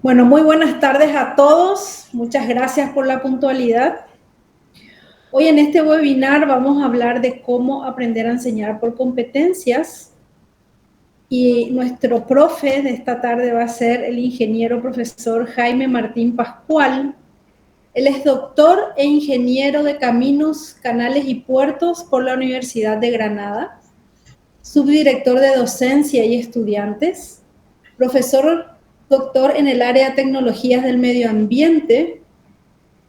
Bueno, muy buenas tardes a todos. Muchas gracias por la puntualidad. Hoy en este webinar vamos a hablar de cómo aprender a enseñar por competencias y nuestro profe de esta tarde va a ser el ingeniero profesor Jaime Martín Pascual. Él es doctor e ingeniero de caminos, canales y puertos por la Universidad de Granada, subdirector de docencia y estudiantes, profesor doctor en el área de tecnologías del medio ambiente,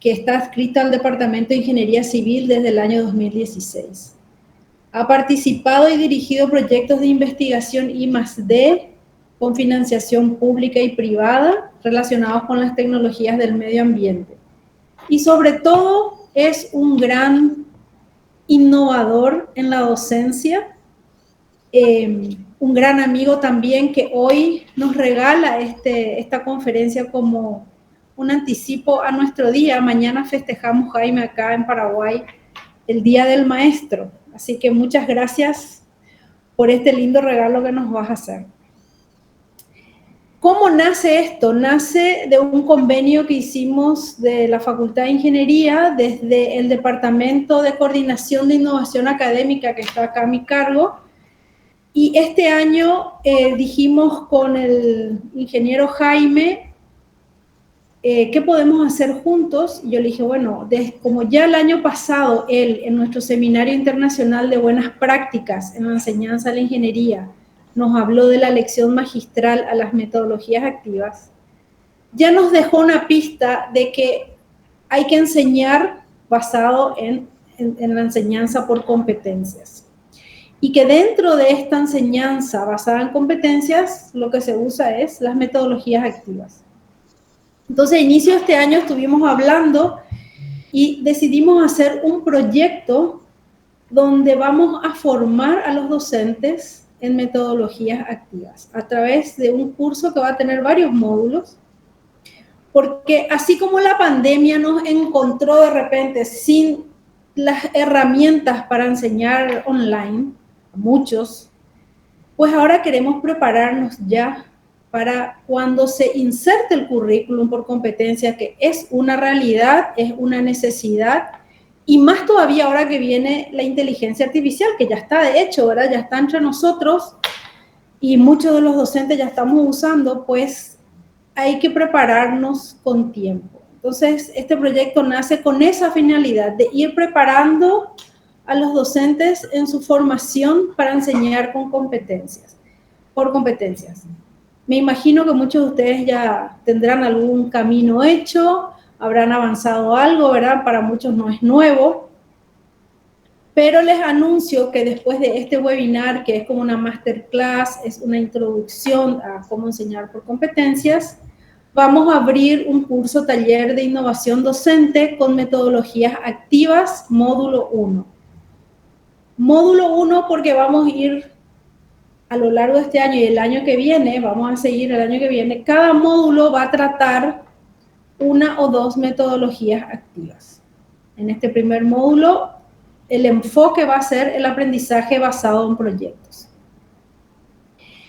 que está adscrita al Departamento de Ingeniería Civil desde el año 2016. Ha participado y dirigido proyectos de investigación I+D con financiación pública y privada relacionados con las tecnologías del medio ambiente. Y sobre todo es un gran innovador en la docencia, un gran amigo también que hoy nos regala esta conferencia como un anticipo a nuestro día. Mañana festejamos, Jaime, acá en Paraguay, el Día del Maestro. Así que muchas gracias por este lindo regalo que nos vas a hacer. ¿Cómo nace esto? Nace de un convenio que hicimos de la Facultad de Ingeniería desde el Departamento de Coordinación de Innovación Académica, que está acá a mi cargo. Y este año dijimos con el ingeniero Jaime, ¿qué podemos hacer juntos? Y yo le dije, bueno, como ya el año pasado él en nuestro Seminario Internacional de Buenas Prácticas en la Enseñanza de la Ingeniería nos habló de la lección magistral a las metodologías activas, ya nos dejó una pista de que hay que enseñar basado en la enseñanza por competencias. Y que dentro de esta enseñanza basada en competencias, lo que se usa es las metodologías activas. Entonces, a inicio de este año estuvimos hablando y decidimos hacer un proyecto donde vamos a formar a los docentes en metodologías activas a través de un curso que va a tener varios módulos, porque así como la pandemia nos encontró de repente sin las herramientas para enseñar online, a muchos, pues ahora queremos prepararnos ya para cuando se inserte el currículum por competencia, que es una realidad, es una necesidad, y más todavía ahora que viene la inteligencia artificial, que ya está de hecho, ¿verdad? Ya está entre nosotros y muchos de los docentes ya estamos usando, pues hay que prepararnos con tiempo. Entonces, este proyecto nace con esa finalidad de ir preparando a los docentes en su formación para enseñar con competencias, por competencias. Me imagino que muchos de ustedes ya tendrán algún camino hecho, habrán avanzado algo, ¿verdad? Para muchos no es nuevo, pero les anuncio que después de este webinar, que es como una masterclass, es una introducción a cómo enseñar por competencias, vamos a abrir un curso taller de innovación docente con metodologías activas, módulo 1. Módulo 1 porque vamos a ir a lo largo de este año y el año que viene, vamos a seguir el año que viene, cada módulo va a tratar una o dos metodologías activas. En este primer módulo, el enfoque va a ser el aprendizaje basado en proyectos.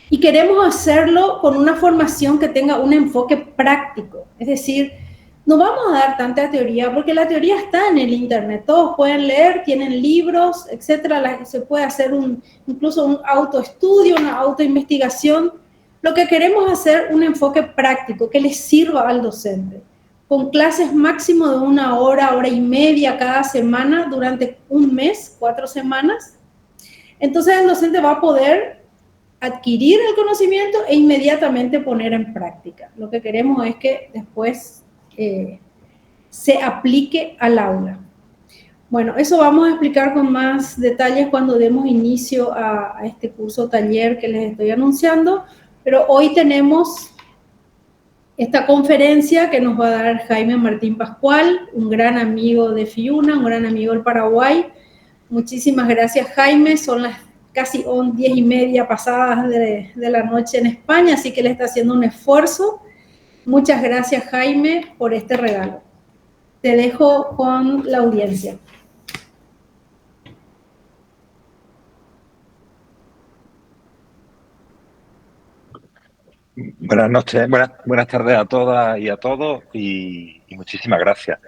Y queremos hacerlo con una formación que tenga un enfoque práctico, es decir, no vamos a dar tanta teoría, porque la teoría está en el internet, todos pueden leer, tienen libros, etcétera, se puede hacer incluso un autoestudio, una autoinvestigación. Lo que queremos es hacer un enfoque práctico que les sirva al docente, con clases máximo de 1 hora, hora y media cada semana durante un mes, 4 semanas. Entonces el docente va a poder adquirir el conocimiento e inmediatamente poner en práctica. Lo que queremos es que después se aplique al aula. Bueno, eso vamos a explicar con más detalles cuando demos inicio a este curso taller que les estoy anunciando, pero hoy tenemos esta conferencia que nos va a dar Jaime Martín Pascual, un gran amigo de Fiuna, un gran amigo del Paraguay. Muchísimas gracias, Jaime. Son las casi 10:30 pasadas de la noche en España, así que él está haciendo un esfuerzo. Muchas gracias, Jaime, por este regalo. Te dejo con la audiencia. Buenas noches, buenas tardes a todas y a todos y muchísimas gracias.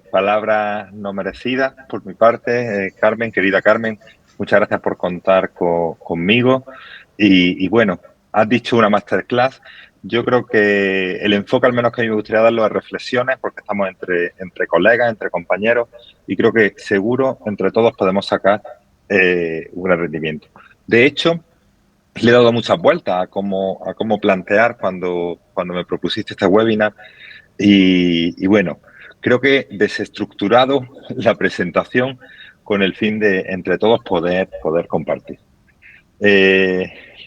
Palabras no merecidas por mi parte, Carmen, querida Carmen, muchas gracias por contar conmigo y bueno, has dicho una masterclass. Yo creo que el enfoque al menos que a mí me gustaría darlo es reflexiones porque estamos entre colegas, entre compañeros y creo que seguro entre todos podemos sacar un gran rendimiento. De hecho, le he dado muchas vueltas a cómo plantear cuando me propusiste este webinar y bueno, creo que desestructurado la presentación con el fin de entre todos poder compartir.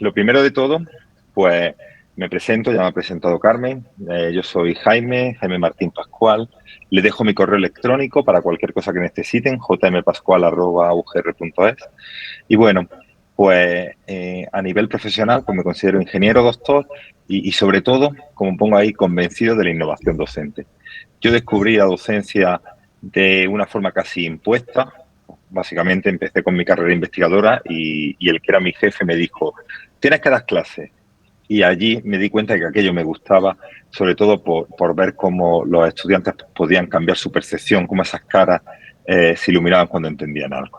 Lo primero de todo, pues me presento, ya me ha presentado Carmen, yo soy Jaime Martín Pascual, le dejo mi correo electrónico para cualquier cosa que necesiten, jmpascual@ugr.es y bueno, pues a nivel profesional, pues me considero ingeniero, doctor y sobre todo, como pongo ahí, convencido de la innovación docente. Yo descubrí la docencia de una forma casi impuesta. Básicamente empecé con mi carrera investigadora y el que era mi jefe me dijo, tienes que dar clases. Y allí me di cuenta de que aquello me gustaba, sobre todo por ver cómo los estudiantes podían cambiar su percepción, cómo esas caras se iluminaban cuando entendían algo.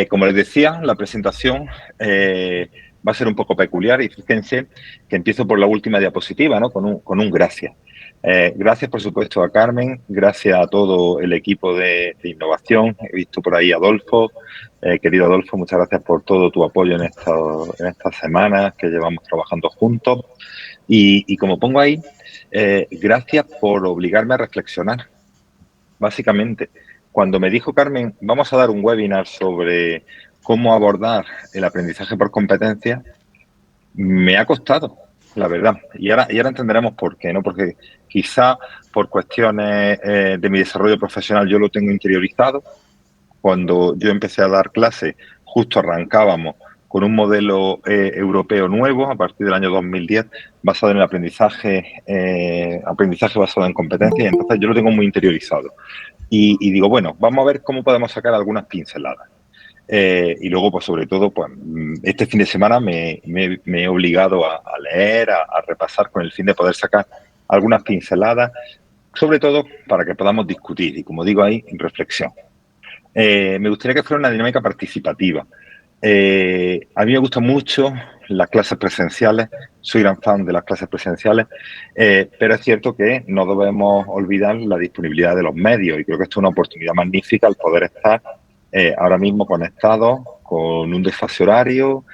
Como les decía, la presentación va a ser un poco peculiar y fíjense que empiezo por la última diapositiva, ¿no? Con un gracias. Gracias, por supuesto, a Carmen, gracias a todo el equipo de innovación. He visto por ahí a Adolfo. Querido Adolfo, muchas gracias por todo tu apoyo en estas semanas que llevamos trabajando juntos. Y como pongo ahí, gracias por obligarme a reflexionar, básicamente. Cuando me dijo Carmen, vamos a dar un webinar sobre cómo abordar el aprendizaje por competencias, me ha costado, la verdad. Y ahora entenderemos por qué, ¿no? Porque quizá por cuestiones de mi desarrollo profesional yo lo tengo interiorizado. Cuando yo empecé a dar clases, justo arrancábamos con un modelo europeo nuevo a partir del año 2010 basado en el aprendizaje basado en competencias, y entonces yo lo tengo muy interiorizado. Y digo, bueno, vamos a ver cómo podemos sacar algunas pinceladas. Y luego, pues sobre todo, pues este fin de semana me he obligado a leer, a repasar con el fin de poder sacar algunas pinceladas, sobre todo para que podamos discutir y, como digo ahí, reflexión. Me gustaría que fuera una dinámica participativa. A mí me gustan mucho las clases presenciales, soy gran fan de las clases presenciales, pero es cierto que no debemos olvidar la disponibilidad de los medios y creo que esto es una oportunidad magnífica el poder estar ahora mismo conectados con un desfase horario,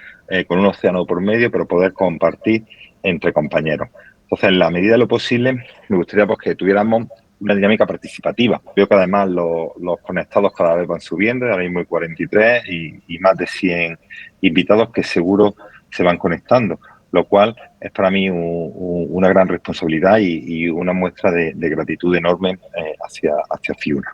con un océano por medio, pero poder compartir entre compañeros. Entonces, en la medida de lo posible, me gustaría pues, que tuviéramos una dinámica participativa. Veo que además los conectados cada vez van subiendo, ahora mismo hay 43 y más de 100 invitados que seguro se van conectando, lo cual es para mí una gran responsabilidad y una muestra de gratitud enorme hacia Fiuna.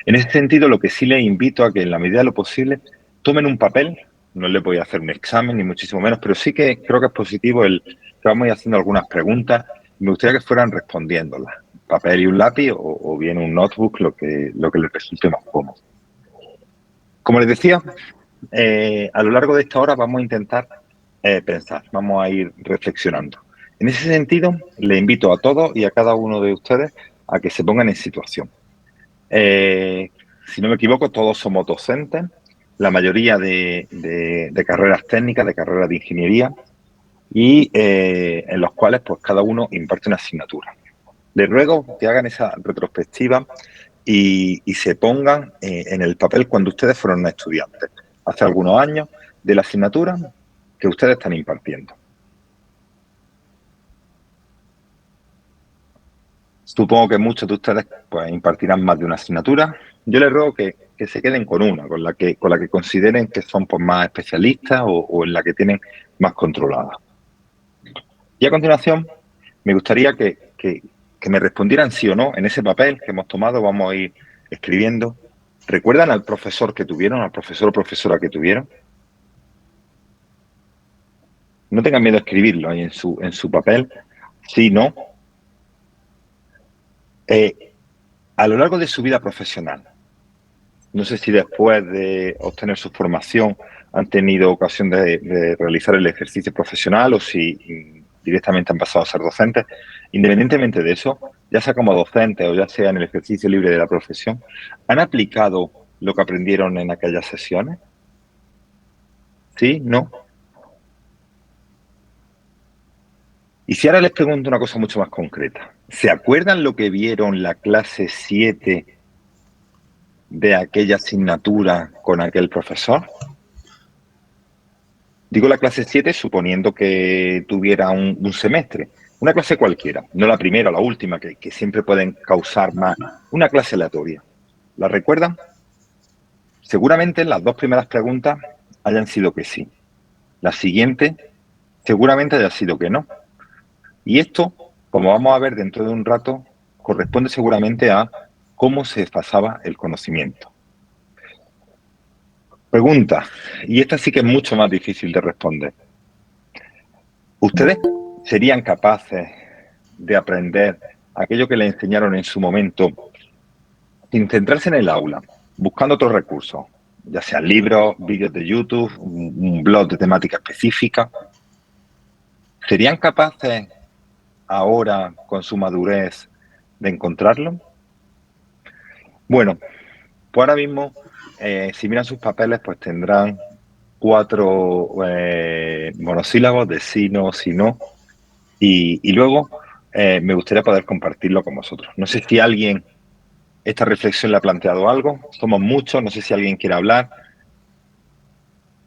En ese sentido, lo que sí les invito a que en la medida de lo posible tomen un papel, no les voy a hacer un examen ni muchísimo menos, pero sí que creo que es positivo el que vamos a ir haciendo algunas preguntas. Me gustaría que fueran respondiéndolas, papel y un lápiz o bien un notebook, lo que les resulte más cómodo. Como les decía, a lo largo de esta hora vamos a intentar pensar, vamos a ir reflexionando. En ese sentido, les invito a todos y a cada uno de ustedes a que se pongan en situación. Si no me equivoco, todos somos docentes, la mayoría de carreras técnicas, de carreras de ingeniería, y en los cuales pues cada uno imparte una asignatura. Les ruego que hagan esa retrospectiva y se pongan en el papel cuando ustedes fueron estudiantes, hace algunos años, de la asignatura que ustedes están impartiendo. Supongo que muchos de ustedes pues, impartirán más de una asignatura. Yo les ruego que se queden con una, con la que consideren que son pues, más especialistas o en la que tienen más controlada. Y a continuación, me gustaría que me respondieran sí o no en ese papel que hemos tomado. Vamos a ir escribiendo. ¿Recuerdan al profesor que tuvieron, al profesor o profesora que tuvieron? No tengan miedo a escribirlo ahí en su papel. Sí, no. A lo largo de su vida profesional, no sé si después de obtener su formación han tenido ocasión de realizar el ejercicio profesional o si directamente han pasado a ser docentes. Independientemente de eso, ya sea como docentes o ya sea en el ejercicio libre de la profesión, ¿han aplicado lo que aprendieron en aquellas sesiones? ¿Sí? ¿No? Y si ahora les pregunto una cosa mucho más concreta, ¿se acuerdan lo que vieron la clase 7 de aquella asignatura con aquel profesor? Digo la clase 7 suponiendo que tuviera un semestre. Una clase cualquiera, no la primera o la última, que siempre pueden causar más. Una clase aleatoria. ¿La recuerdan? Seguramente las dos primeras preguntas hayan sido que sí. La siguiente seguramente haya sido que no. Y esto, como vamos a ver dentro de un rato, corresponde seguramente a cómo se pasaba el conocimiento. Pregunta, y esta sí que es mucho más difícil de responder. ¿Ustedes serían capaces de aprender aquello que les enseñaron en su momento sin centrarse en el aula, buscando otros recursos, ya sean libros, vídeos de YouTube, un blog de temática específica? ¿Serían capaces ahora, con su madurez, de encontrarlo? Bueno, pues ahora mismo, si miran sus papeles, pues tendrán 4 monosílabos de sí, no, sí, no. Y luego me gustaría poder compartirlo con vosotros. No sé si alguien, esta reflexión le ha planteado algo. Somos muchos, no sé si alguien quiere hablar,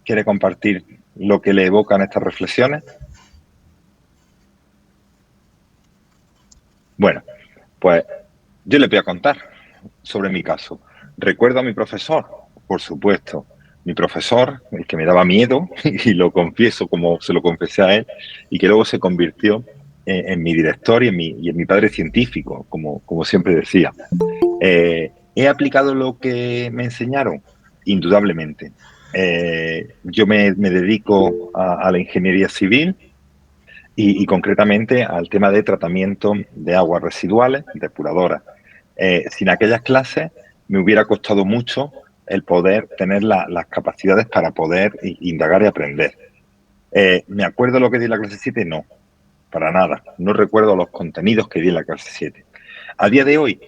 quiere compartir lo que le evocan estas reflexiones. Bueno, pues yo les voy a contar sobre mi caso. Recuerdo a mi profesor, por supuesto. Mi profesor, el que me daba miedo, y lo confieso como se lo confesé a él, y que luego se convirtió en mi director y en mi padre científico, como siempre decía. ¿He aplicado lo que me enseñaron? Indudablemente. Yo me dedico a la ingeniería civil y concretamente al tema de tratamiento de aguas residuales, depuradoras. Sin aquellas clases me hubiera costado mucho el poder tener las capacidades para poder indagar y aprender. ¿Me acuerdo lo que di en la clase 7? No, para nada. No recuerdo los contenidos que di en la clase 7. A día de hoy,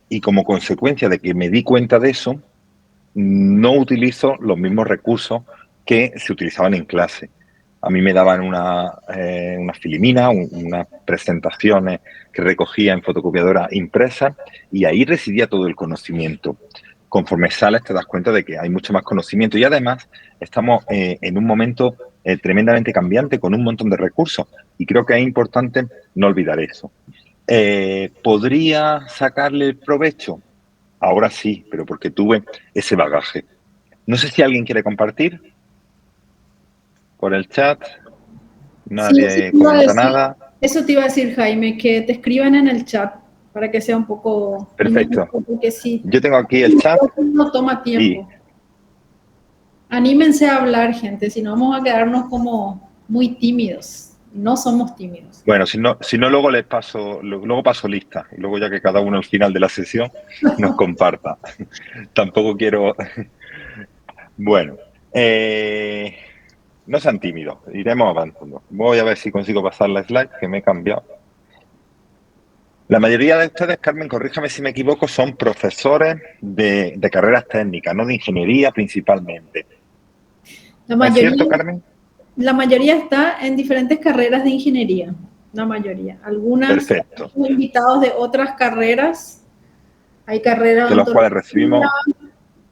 y como consecuencia de que me di cuenta de eso, no utilizo los mismos recursos que se utilizaban en clase. A mí me daban una filimina, unas presentaciones que recogía en fotocopiadora impresa y ahí residía todo el conocimiento. Conforme sales te das cuenta de que hay mucho más conocimiento y además estamos en un momento tremendamente cambiante con un montón de recursos y creo que es importante no olvidar eso. ¿Podría sacarle el provecho? Ahora sí, pero porque tuve ese bagaje. No sé si alguien quiere compartir por el chat. Sí, Nadie comenta nada. eso te iba a decir, Jaime, que te escriban en el chat para que sea un poco Perfecto. dinámico, porque sí, Yo tengo aquí el chat no toma y tiempo. Anímense a hablar, gente, si no vamos a quedarnos como muy tímidos. No somos tímidos. bueno, si no luego les paso, luego paso lista y luego ya que cada uno al final de la sesión nos comparta. Tampoco quiero. Bueno, no sean tímidos, iremos avanzando. Voy a ver si consigo pasar la slide que me he cambiado. La mayoría de ustedes, Carmen, corríjame si me equivoco, son profesores de carreras técnicas, no de ingeniería principalmente. ¿Es cierto, Carmen? La mayoría está en diferentes carreras de ingeniería, la mayoría. Algunas Perfecto. invitados de otras carreras. Hay carreras De los cuales recibimos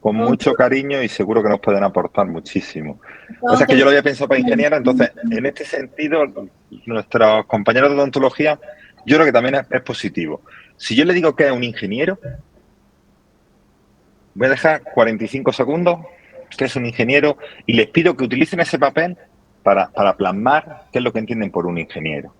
con mucho cariño y seguro que nos pueden aportar muchísimo. O sea, es que yo lo había pensado para ingeniera, entonces, en este sentido, nuestros compañeros de odontología, yo creo que también es positivo. Si yo le digo que es un ingeniero, voy a dejar 45 segundos, que es un ingeniero, y les pido que utilicen ese papel para plasmar qué es lo que entienden por un ingeniero.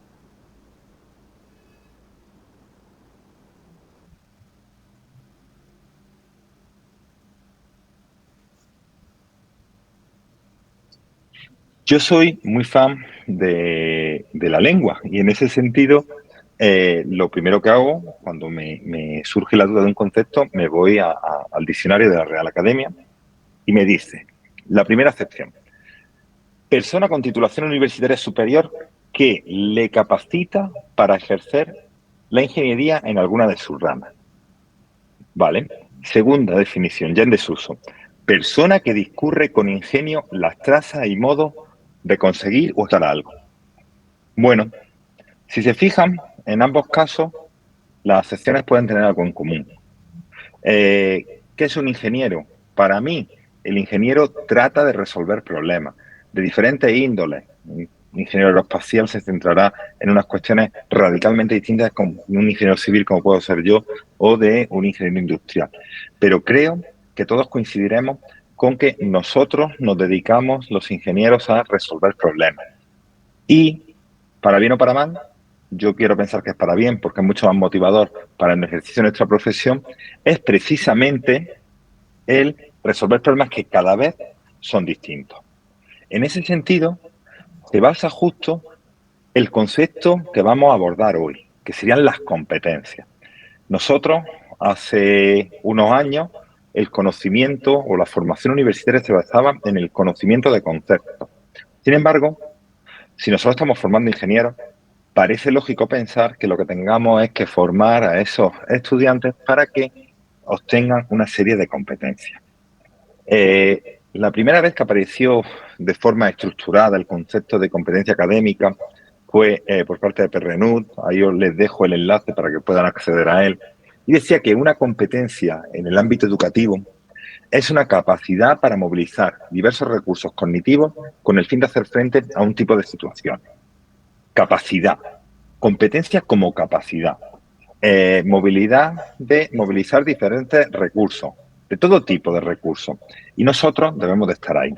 Yo soy muy fan de la lengua y en ese sentido lo primero que hago cuando me surge la duda de un concepto me voy al diccionario de la Real Academia y me dice, la primera acepción, persona con titulación universitaria superior que le capacita para ejercer la ingeniería en alguna de sus ramas. ¿Vale? Segunda definición, ya en desuso. Persona que discurre con ingenio las trazas y modos de conseguir o dar algo. Bueno, si se fijan, en ambos casos, las secciones pueden tener algo en común. ¿Qué es un ingeniero? Para mí, el ingeniero trata de resolver problemas de diferentes índoles. Un ingeniero aeroespacial se centrará en unas cuestiones radicalmente distintas con un ingeniero civil como puedo ser yo o de un ingeniero industrial. Pero creo que todos coincidiremos con que nosotros nos dedicamos, los ingenieros, a resolver problemas. Y, para bien o para mal, yo quiero pensar que es para bien, porque es mucho más motivador para el ejercicio de nuestra profesión, es precisamente el resolver problemas que cada vez son distintos. En ese sentido, se basa justo el concepto que vamos a abordar hoy, que serían las competencias. Nosotros, hace unos años, el conocimiento o la formación universitaria se basaba en el conocimiento de conceptos. Sin embargo, si nosotros estamos formando ingenieros, parece lógico pensar que lo que tengamos es que formar a esos estudiantes para que obtengan una serie de competencias. La primera vez que apareció de forma estructurada el concepto de competencia académica fue por parte de Perrenut. Ahí os les dejo el enlace para que puedan acceder a él. Y decía que una competencia en el ámbito educativo es una capacidad para movilizar diversos recursos cognitivos con el fin de hacer frente a un tipo de situación. Capacidad. Competencia como capacidad. Movilidad de movilizar diferentes recursos, de todo tipo de recursos. Y nosotros debemos de estar ahí.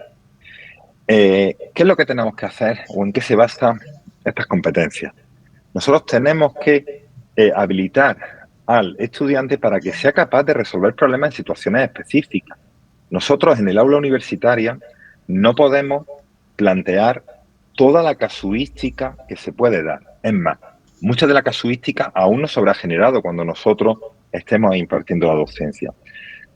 ¿Qué es lo que tenemos que hacer o en qué se basan estas competencias? Nosotros tenemos que habilitar al estudiante para que sea capaz de resolver problemas en situaciones específicas. Nosotros en el aula universitaria no podemos plantear toda la casuística que se puede dar. Es más, mucha de la casuística aún no se habrá generado cuando nosotros estemos impartiendo la docencia.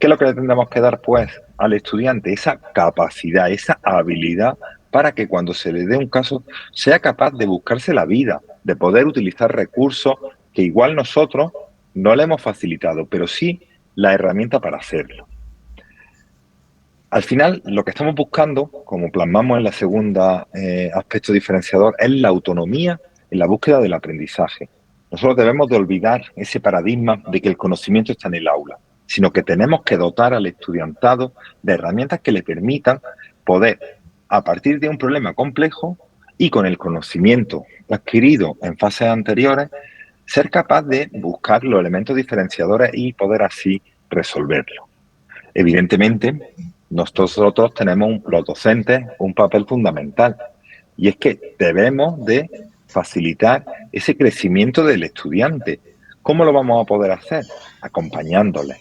¿Qué es lo que le tendremos que dar, pues, al estudiante? Esa capacidad, esa habilidad para que cuando se le dé un caso sea capaz de buscarse la vida, de poder utilizar recursos que igual nosotros no le hemos facilitado, pero sí la herramienta para hacerlo. Al final, lo que estamos buscando, como plasmamos en la segunda aspecto diferenciador, es la autonomía en la búsqueda del aprendizaje. Nosotros debemos de olvidar ese paradigma de que el conocimiento está en el aula, sino que tenemos que dotar al estudiantado de herramientas que le permitan poder, a partir de un problema complejo y con el conocimiento adquirido en fases anteriores, ser capaz de buscar los elementos diferenciadores y poder así resolverlo. Evidentemente, nosotros tenemos, los docentes, un papel fundamental, y es que debemos de facilitar ese crecimiento del estudiante. ¿Cómo lo vamos a poder hacer? Acompañándole.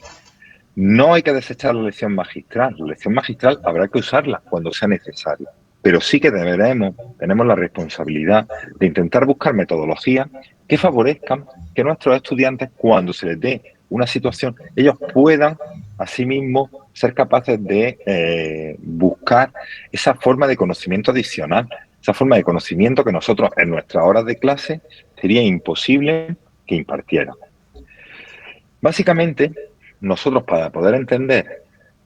No hay que desechar la lección magistral. La lección magistral habrá que usarla cuando sea necesario, pero sí que tenemos la responsabilidad de intentar buscar metodologías que favorezcan que nuestros estudiantes, cuando se les dé una situación, ellos puedan asimismo ser capaces de buscar esa forma de conocimiento adicional, esa forma de conocimiento que nosotros en nuestras horas de clase sería imposible que impartieran. Básicamente, nosotros para poder entender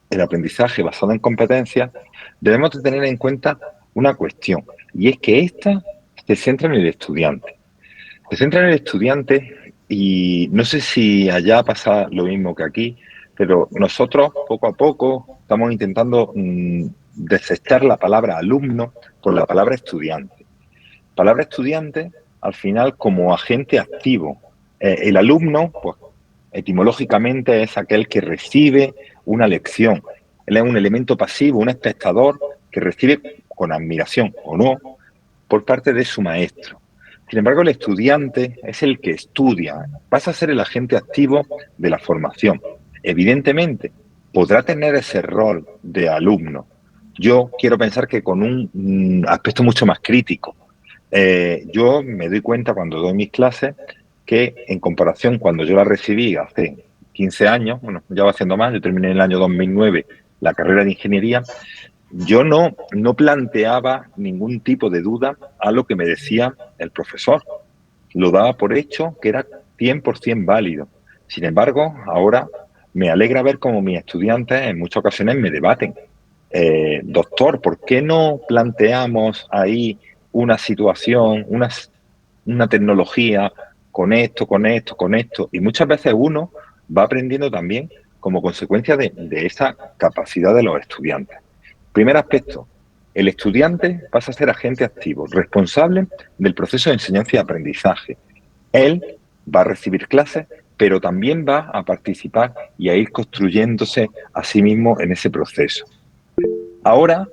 el aprendizaje basado en competencias, debemos de tener en cuenta una cuestión, y es que esta se centra en el estudiante. Se centra en el estudiante y no sé si allá pasa lo mismo que aquí, pero nosotros poco a poco estamos intentando desechar la palabra alumno por la palabra estudiante. Palabra estudiante, al final, como agente activo. El alumno, pues, etimológicamente es aquel que recibe una lección. Él es un elemento pasivo, un espectador que recibe con admiración o no por parte de su maestro. Sin embargo, el estudiante es el que estudia, pasa a ser el agente activo de la formación. Evidentemente, podrá tener ese rol de alumno. Yo quiero pensar que con un aspecto mucho más crítico. Yo me doy cuenta cuando doy mis clases que en comparación cuando yo la recibí hace 15 años, bueno, ya va haciendo más, yo terminé en el año 2009 la carrera de ingeniería, yo no planteaba ningún tipo de duda a lo que me decía el profesor. Lo daba por hecho que era 100% válido. Sin embargo, ahora me alegra ver cómo mis estudiantes en muchas ocasiones me debaten. Doctor, ¿por qué no planteamos ahí una situación, una tecnología con esto, con esto, con esto? Y muchas veces uno va aprendiendo también como consecuencia de esa capacidad de los estudiantes. Primer aspecto, el estudiante pasa a ser agente activo, responsable del proceso de enseñanza y aprendizaje. Él va a recibir clases, pero también va a participar y a ir construyéndose a sí mismo en ese proceso. Ahora,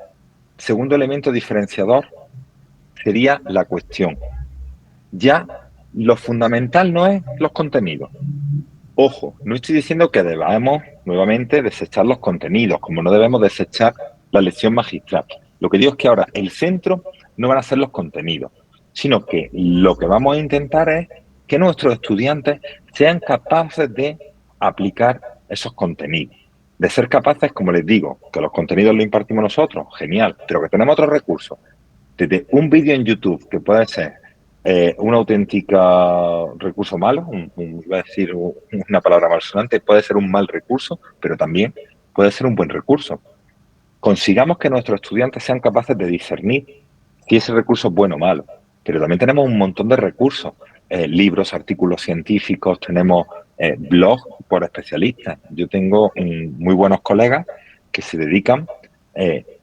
segundo elemento diferenciador sería la cuestión. Ya lo fundamental no es los contenidos. Ojo, no estoy diciendo que debamos nuevamente desechar los contenidos, como no debemos desechar la lección magistral. Lo que digo es que ahora el centro no van a ser los contenidos, sino que lo que vamos a intentar es que nuestros estudiantes sean capaces de aplicar esos contenidos. De ser capaces, como les digo, que los contenidos los impartimos nosotros, genial, pero que tenemos otros recursos. Desde un vídeo en YouTube que puede ser un auténtico recurso malo, iba a decir una palabra malsonante, puede ser un mal recurso, pero también puede ser un buen recurso. Consigamos que nuestros estudiantes sean capaces de discernir si ese recurso es bueno o malo, pero también tenemos un montón de recursos, libros, artículos científicos, tenemos blogs por especialistas. Yo tengo muy buenos colegas que se dedican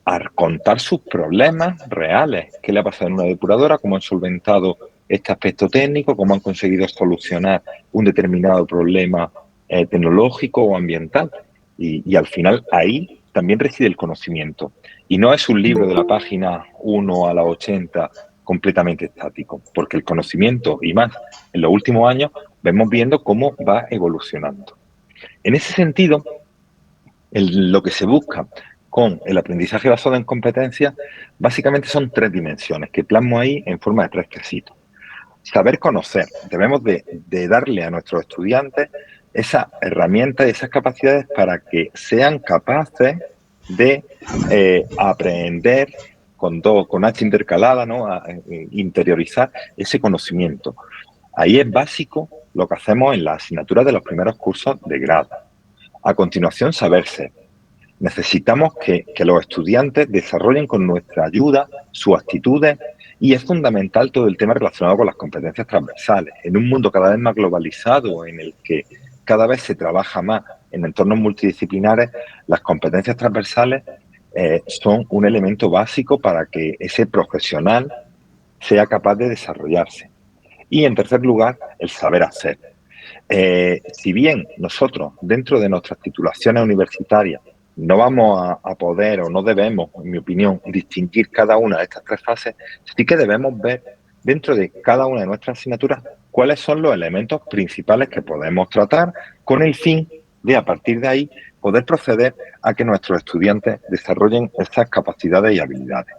a contar sus problemas reales, qué le ha pasado en una depuradora, cómo han solventado este aspecto técnico, cómo han conseguido solucionar un determinado problema tecnológico o ambiental. Y al final ahí también reside el conocimiento. Y no es un libro de la página 1 a la 80 completamente estático, porque el conocimiento, y más en los últimos años, vemos viendo cómo va evolucionando. En ese sentido, lo que se busca con el aprendizaje basado en competencias, básicamente son tres dimensiones que plasmo ahí en forma de tres quesitos. Saber conocer. Debemos de darle a nuestros estudiantes esas herramientas, esas capacidades para que sean capaces de aprender con H intercalada, ¿no? A interiorizar ese conocimiento. Ahí es básico lo que hacemos en la asignatura de los primeros cursos de grado. A continuación, saberse. Necesitamos que los estudiantes desarrollen con nuestra ayuda sus actitudes y es fundamental todo el tema relacionado con las competencias transversales. En un mundo cada vez más globalizado, en el que cada vez se trabaja más en entornos multidisciplinares, las competencias transversales son un elemento básico para que ese profesional sea capaz de desarrollarse. Y en tercer lugar, el saber hacer. Si bien nosotros, dentro de nuestras titulaciones universitarias, no vamos a poder o no debemos, en mi opinión, distinguir cada una de estas tres fases, sí que debemos ver dentro de cada una de nuestras asignaturas cuáles son los elementos principales que podemos tratar con el fin de, a partir de ahí, poder proceder a que nuestros estudiantes desarrollen estas capacidades y habilidades.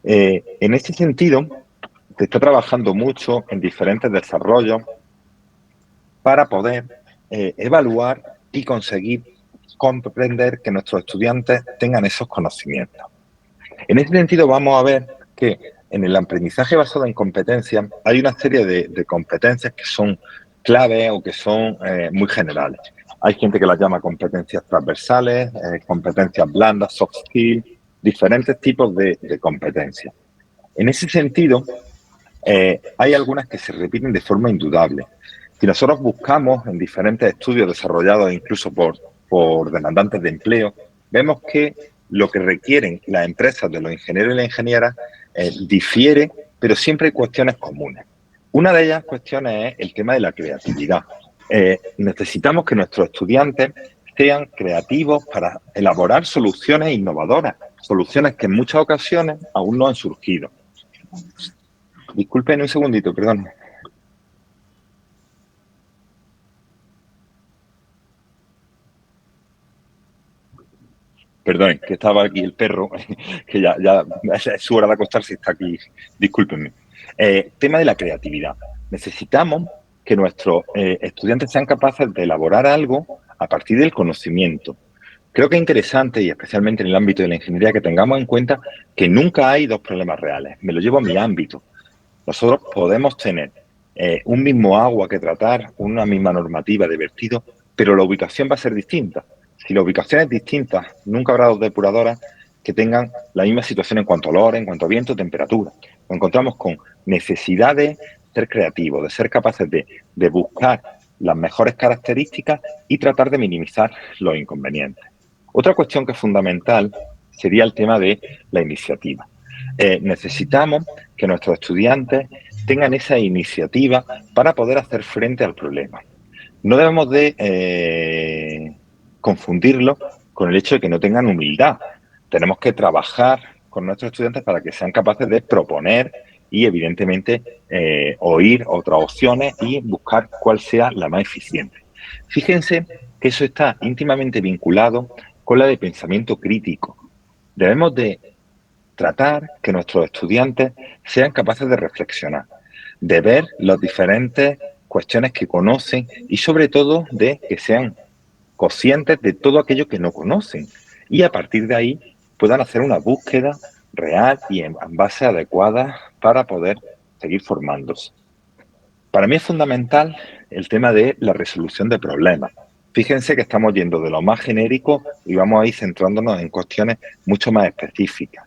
En este sentido, se está trabajando mucho en diferentes desarrollos para poder evaluar y conseguir comprender que nuestros estudiantes tengan esos conocimientos. En ese sentido, vamos a ver que en el aprendizaje basado en competencias hay una serie de competencias que son claves o que son muy generales. Hay gente que las llama competencias transversales, competencias blandas, soft skills, diferentes tipos de competencias. En ese sentido, hay algunas que se repiten de forma indudable. Si nosotros buscamos en diferentes estudios desarrollados incluso por demandantes de empleo, vemos que lo que requieren las empresas de los ingenieros y las ingenieras difiere, pero siempre hay cuestiones comunes. Una de ellas cuestiones es el tema de la creatividad. Necesitamos que nuestros estudiantes sean creativos para elaborar soluciones innovadoras, soluciones que en muchas ocasiones aún no han surgido. Disculpen un segundito, perdón. Perdón, que estaba aquí el perro, que ya es su hora de acostarse y está aquí. Discúlpenme. Tema de la creatividad. Necesitamos que nuestros estudiantes sean capaces de elaborar algo a partir del conocimiento. Creo que es interesante, y especialmente en el ámbito de la ingeniería, que tengamos en cuenta que nunca hay dos problemas reales. Me lo llevo a mi ámbito. Nosotros podemos tener un mismo agua que tratar, una misma normativa de vertido, pero la ubicación va a ser distinta. Si la ubicación es distinta, nunca habrá dos depuradoras que tengan la misma situación en cuanto a olor, en cuanto a viento, temperatura. Nos encontramos con necesidad de ser creativos, de ser capaces de buscar las mejores características y tratar de minimizar los inconvenientes. Otra cuestión que es fundamental sería el tema de la iniciativa. Necesitamos que nuestros estudiantes tengan esa iniciativa para poder hacer frente al problema. No debemos de confundirlo con el hecho de que no tengan humildad. Tenemos que trabajar con nuestros estudiantes para que sean capaces de proponer y, evidentemente, oír otras opciones y buscar cuál sea la más eficiente. Fíjense que eso está íntimamente vinculado con la de pensamiento crítico. Debemos de tratar que nuestros estudiantes sean capaces de reflexionar, de ver las diferentes cuestiones que conocen y sobre todo de que sean conscientes de todo aquello que no conocen y a partir de ahí puedan hacer una búsqueda real y en base adecuada para poder seguir formándose. Para mí es fundamental el tema de la resolución de problemas. Fíjense que estamos yendo de lo más genérico y vamos a ir centrándonos en cuestiones mucho más específicas.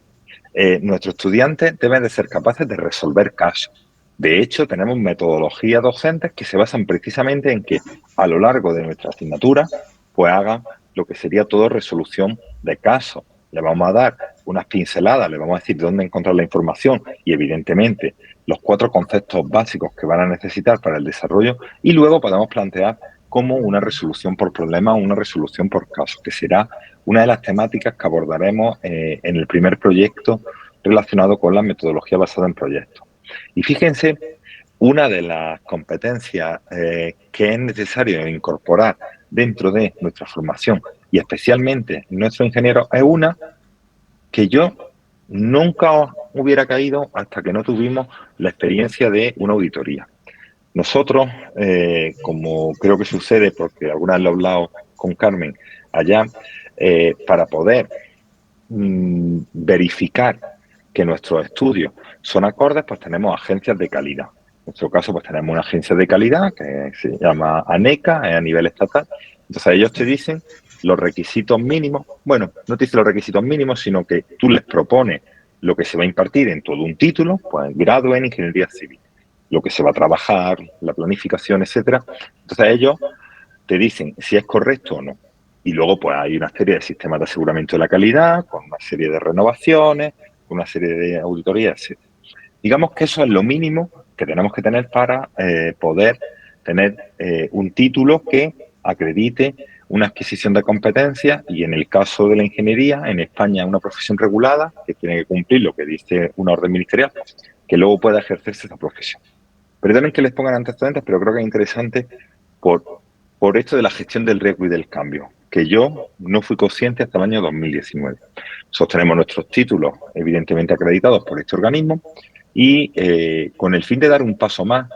Nuestros estudiantes deben de ser capaces de resolver casos. De hecho, tenemos metodologías docentes que se basan precisamente en que a lo largo de nuestra asignatura pues hagan lo que sería todo resolución de casos. Le vamos a dar unas pinceladas, le vamos a decir dónde encontrar la información y, evidentemente, los 4 conceptos básicos que van a necesitar para el desarrollo y luego podemos plantear como una resolución por problema o una resolución por caso, que será una de las temáticas que abordaremos en el primer proyecto relacionado con la metodología basada en proyectos. Y fíjense, una de las competencias que es necesario incorporar dentro de nuestra formación y especialmente nuestros ingenieros es una que yo nunca hubiera caído hasta que no tuvimos la experiencia de una auditoría. Nosotros, como creo que sucede, porque alguna vez lo he hablado con Carmen allá, para poder verificar que nuestros estudios son acordes, pues tenemos agencias de calidad. En nuestro caso, pues tenemos una agencia de calidad que se llama ANECA, a nivel estatal. Entonces, ellos te dicen los requisitos mínimos. Bueno, no te dicen los requisitos mínimos, sino que tú les propones lo que se va a impartir en todo un título, pues grado en Ingeniería Civil, lo que se va a trabajar, la planificación, etcétera. Entonces, ellos te dicen si es correcto o no. Y luego pues hay una serie de sistemas de aseguramiento de la calidad, con una serie de renovaciones, con una serie de auditorías, etc. Digamos que eso es lo mínimo que tenemos que tener para poder tener un título que acredite una adquisición de competencias y en el caso de la ingeniería, en España una profesión regulada que tiene que cumplir lo que dice una orden ministerial, que luego pueda ejercerse esa profesión. Pero también que les pongan antecedentes, pero creo que es interesante por esto de la gestión del riesgo y del cambio, que yo no fui consciente hasta el año 2019. Sostenemos nuestros títulos, evidentemente acreditados por este organismo, y con el fin de dar un paso más,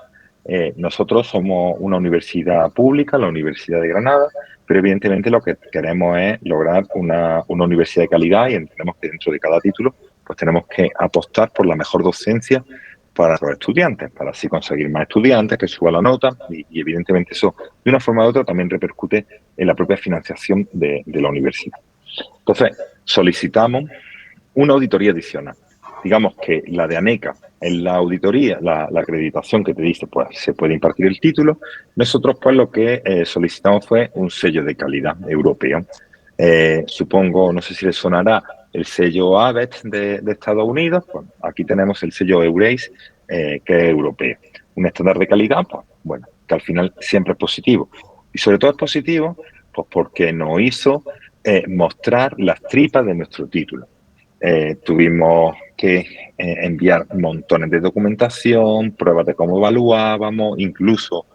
nosotros somos una universidad pública, la Universidad de Granada, pero evidentemente lo que queremos es lograr una universidad de calidad y entendemos que dentro de cada título pues tenemos que apostar por la mejor docencia para los estudiantes, para así conseguir más estudiantes, que suba la nota y evidentemente eso de una forma u otra también repercute en la propia financiación de la universidad. Entonces, solicitamos una auditoría adicional. Digamos que la de ANECA en la auditoría, la acreditación que te dice, pues se puede impartir el título. Nosotros pues lo que solicitamos fue un sello de calidad europeo. Supongo, no sé si les sonará, el sello ABET de Estados Unidos. Pues aquí tenemos el sello EURACE, que es europeo. Un estándar de calidad, pues bueno, que al final siempre es positivo. Y sobre todo es positivo pues porque nos hizo mostrar las tripas de nuestro título. Tuvimos que enviar montones de documentación, pruebas de cómo evaluábamos, incluso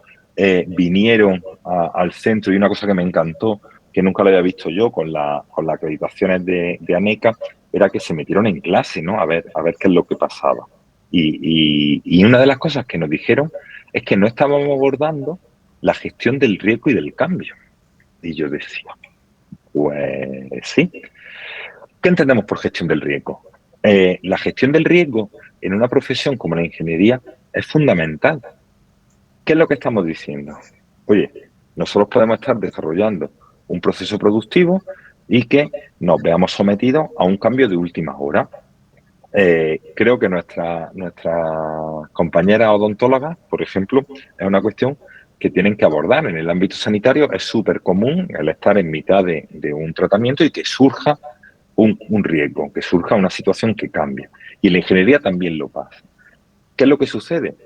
vinieron al centro y una cosa que me encantó, que nunca lo había visto yo con las acreditaciones de ANECA, era que se metieron en clase, ¿no? A ver qué es lo que pasaba. Y una de las cosas que nos dijeron es que no estábamos abordando la gestión del riesgo y del cambio. Y yo decía, Pues sí. ¿Qué entendemos por gestión del riesgo? La gestión del riesgo en una profesión como la ingeniería es fundamental. ¿Qué es lo que estamos diciendo? Oye, nosotros podemos estar desarrollando un proceso productivo y que nos veamos sometidos a un cambio de última hora. Creo que nuestra compañera odontóloga, por ejemplo, es una cuestión que tienen que abordar. En el ámbito sanitario es súper común el estar en mitad de un tratamiento y que surja un riesgo, que surja una situación que cambia. Y en la ingeniería también lo pasa. ¿Qué es lo que sucede?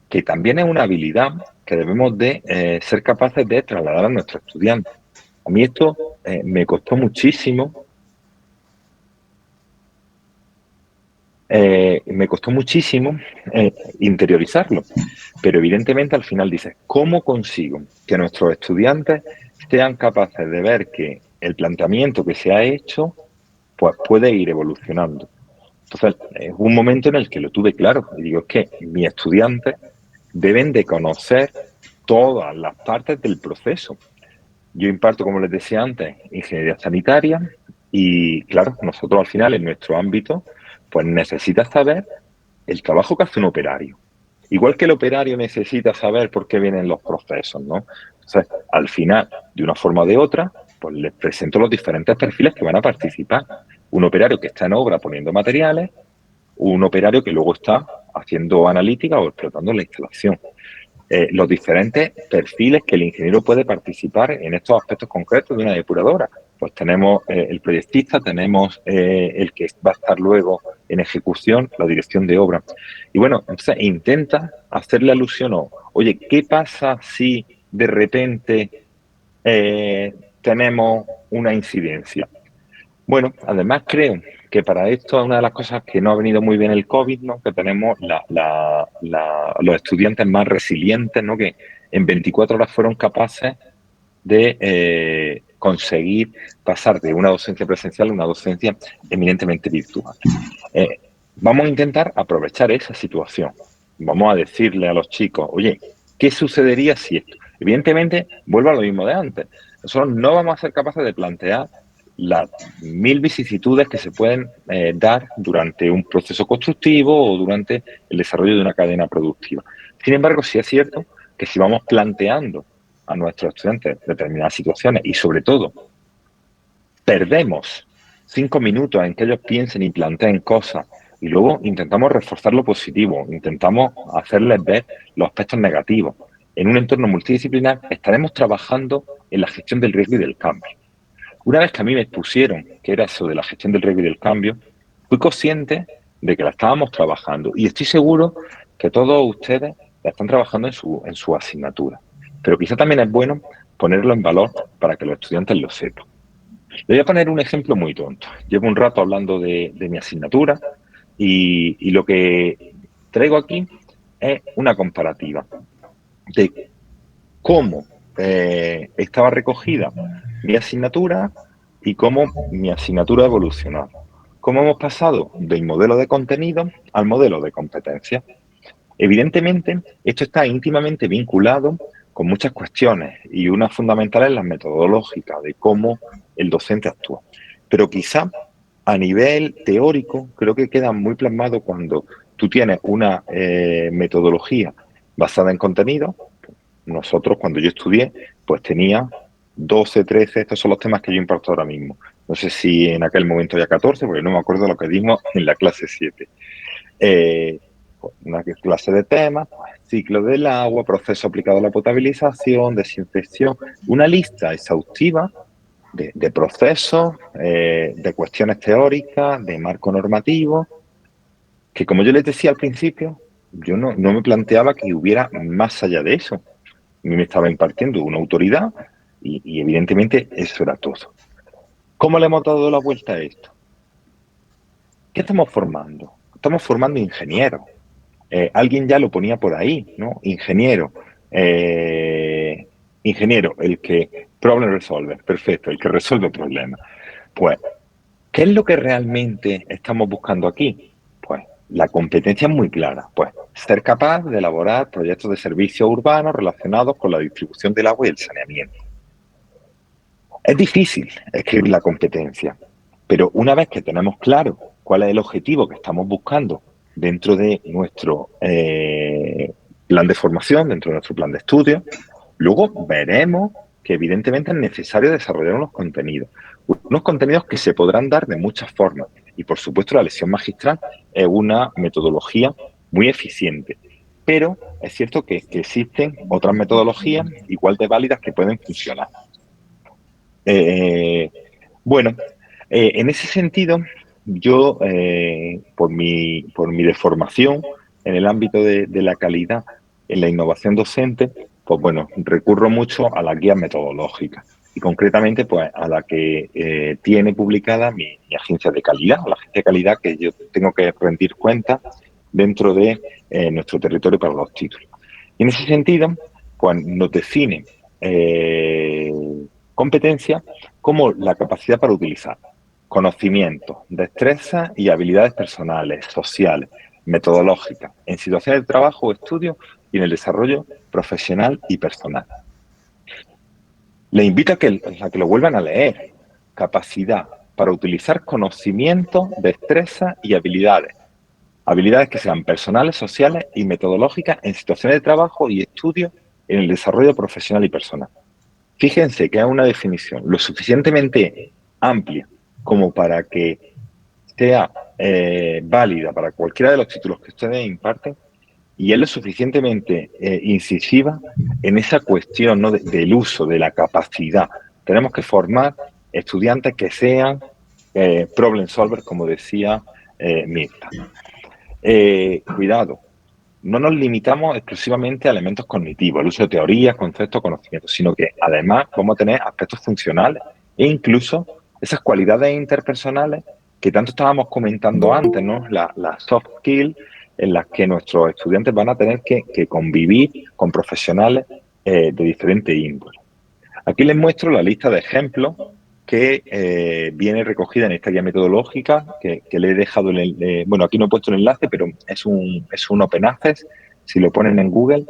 Que también es una habilidad que debemos de ser capaces de trasladar a nuestros estudiantes. A mí esto me costó muchísimo. Interiorizarlo, pero evidentemente al final dices, ¿cómo consigo que nuestros estudiantes sean capaces de ver que el planteamiento que se ha hecho pues puede ir evolucionando? Entonces, es un momento en el que lo tuve claro y digo, es que mis estudiantes deben de conocer todas las partes del proceso. Yo imparto, como les decía antes, ingeniería sanitaria y, claro, nosotros al final en nuestro ámbito, pues necesitas saber el trabajo que hace un operario. Igual que el operario necesita saber por qué vienen los procesos, ¿no? Entonces, al final, de una forma o de otra, pues les presento los diferentes perfiles que van a participar. Un operario que está en obra poniendo materiales, un operario que luego está haciendo analítica o explotando la instalación. Los diferentes perfiles que el ingeniero puede participar en estos aspectos concretos de una depuradora. Pues tenemos el proyectista, tenemos el que va a estar luego en ejecución, la dirección de obra. Y bueno, entonces intenta hacerle alusión a, oye, ¿qué pasa si de repente tenemos una incidencia? Bueno, además creo que para esto es una de las cosas que no ha venido muy bien el COVID, ¿no? Que tenemos los estudiantes más resilientes, ¿no? Que en 24 horas fueron capaces de conseguir pasar de una docencia presencial a una docencia eminentemente virtual. Vamos a intentar aprovechar esa situación. Vamos a decirle a los chicos, oye, ¿qué sucedería si esto? Evidentemente, vuelvo a lo mismo de antes. Nosotros no vamos a ser capaces de plantear las 1000 vicisitudes que se pueden dar durante un proceso constructivo o durante el desarrollo de una cadena productiva. Sin embargo, sí es cierto que si vamos planteando a nuestros estudiantes determinadas situaciones y sobre todo perdemos 5 minutos en que ellos piensen y planteen cosas y luego intentamos reforzar lo positivo, intentamos hacerles ver los aspectos negativos. En un entorno multidisciplinar estaremos trabajando en la gestión del riesgo y del cambio. Una vez que a mí me expusieron que era eso de la gestión del riesgo y del cambio, fui consciente de que la estábamos trabajando y estoy seguro que todos ustedes la están trabajando en su asignatura. Pero quizá también es bueno ponerlo en valor para que los estudiantes lo sepan. Le voy a poner un ejemplo muy tonto. Llevo un rato hablando de mi asignatura y lo que traigo aquí es una comparativa de cómo estaba recogida mi asignatura y cómo mi asignatura ha evolucionado. Cómo hemos pasado del modelo de contenido al modelo de competencia. Evidentemente, esto está íntimamente vinculado con muchas cuestiones y una fundamental es la metodológica de cómo el docente actúa. Pero quizá a nivel teórico creo que queda muy plasmado cuando tú tienes una metodología basada en contenido. Nosotros, cuando yo estudié, pues tenía 12, 13, estos son los temas que yo imparto ahora mismo. No sé si en aquel momento ya 14, porque no me acuerdo lo que dimos en la clase 7. Una clase de temas, pues, ciclo del agua, proceso aplicado a la potabilización, desinfección, una lista exhaustiva de procesos, de cuestiones teóricas, de marco normativo, que como yo les decía al principio, yo no me planteaba que hubiera más allá de eso. A mí me estaba impartiendo una autoridad y evidentemente eso era todo. ¿Cómo le hemos dado la vuelta a esto? ¿Qué estamos formando? Estamos formando ingenieros. Alguien ya lo ponía por ahí, ¿no? Ingeniero. Ingeniero, el que problem resolver, perfecto, el que resuelve problemas. Pues, ¿qué es lo que realmente estamos buscando aquí? Pues la competencia es muy clara, pues ser capaz de elaborar proyectos de servicios urbanos relacionados con la distribución del agua y el saneamiento. Es difícil escribir la competencia, pero una vez que tenemos claro cuál es el objetivo que estamos buscando dentro de nuestro plan de formación, dentro de nuestro plan de estudio, luego veremos que evidentemente es necesario desarrollar unos contenidos que se podrán dar de muchas formas. Y por supuesto la lesión magistral es una metodología muy eficiente. Pero es cierto que existen otras metodologías igual de válidas que pueden funcionar. Eh, bueno, en ese sentido, yo, por mi deformación en el ámbito de la calidad en la innovación docente, pues bueno, recurro mucho a las guías metodológicas y concretamente pues a la que tiene publicada mi agencia de calidad, la agencia de calidad que yo tengo que rendir cuentas dentro de nuestro territorio para los títulos. Y en ese sentido, pues nos define competencia como la capacidad para utilizar conocimientos, destrezas y habilidades personales, sociales, metodológicas, en situaciones de trabajo o estudio y en el desarrollo profesional y personal. Les invito a que lo vuelvan a leer. Capacidad para utilizar conocimientos, destrezas y habilidades. Habilidades que sean personales, sociales y metodológicas en situaciones de trabajo y estudio en el desarrollo profesional y personal. Fíjense que es una definición lo suficientemente amplia como para que sea válida para cualquiera de los títulos que ustedes imparten y es lo suficientemente incisiva en esa cuestión, ¿no?, del uso, de la capacidad. Tenemos que formar estudiantes que sean problem solvers, como decía Mirta. Cuidado, no nos limitamos exclusivamente a elementos cognitivos, el uso de teorías, conceptos, conocimientos, sino que además vamos a tener aspectos funcionales e incluso esas cualidades interpersonales que tanto estábamos comentando antes, ¿no? Las soft skills en las que nuestros estudiantes van a tener que convivir con profesionales de diferente índole. Aquí les muestro la lista de ejemplos que viene recogida en esta guía metodológica que le he dejado, bueno, aquí no he puesto el enlace, pero es un Open Access. Si lo ponen en Google,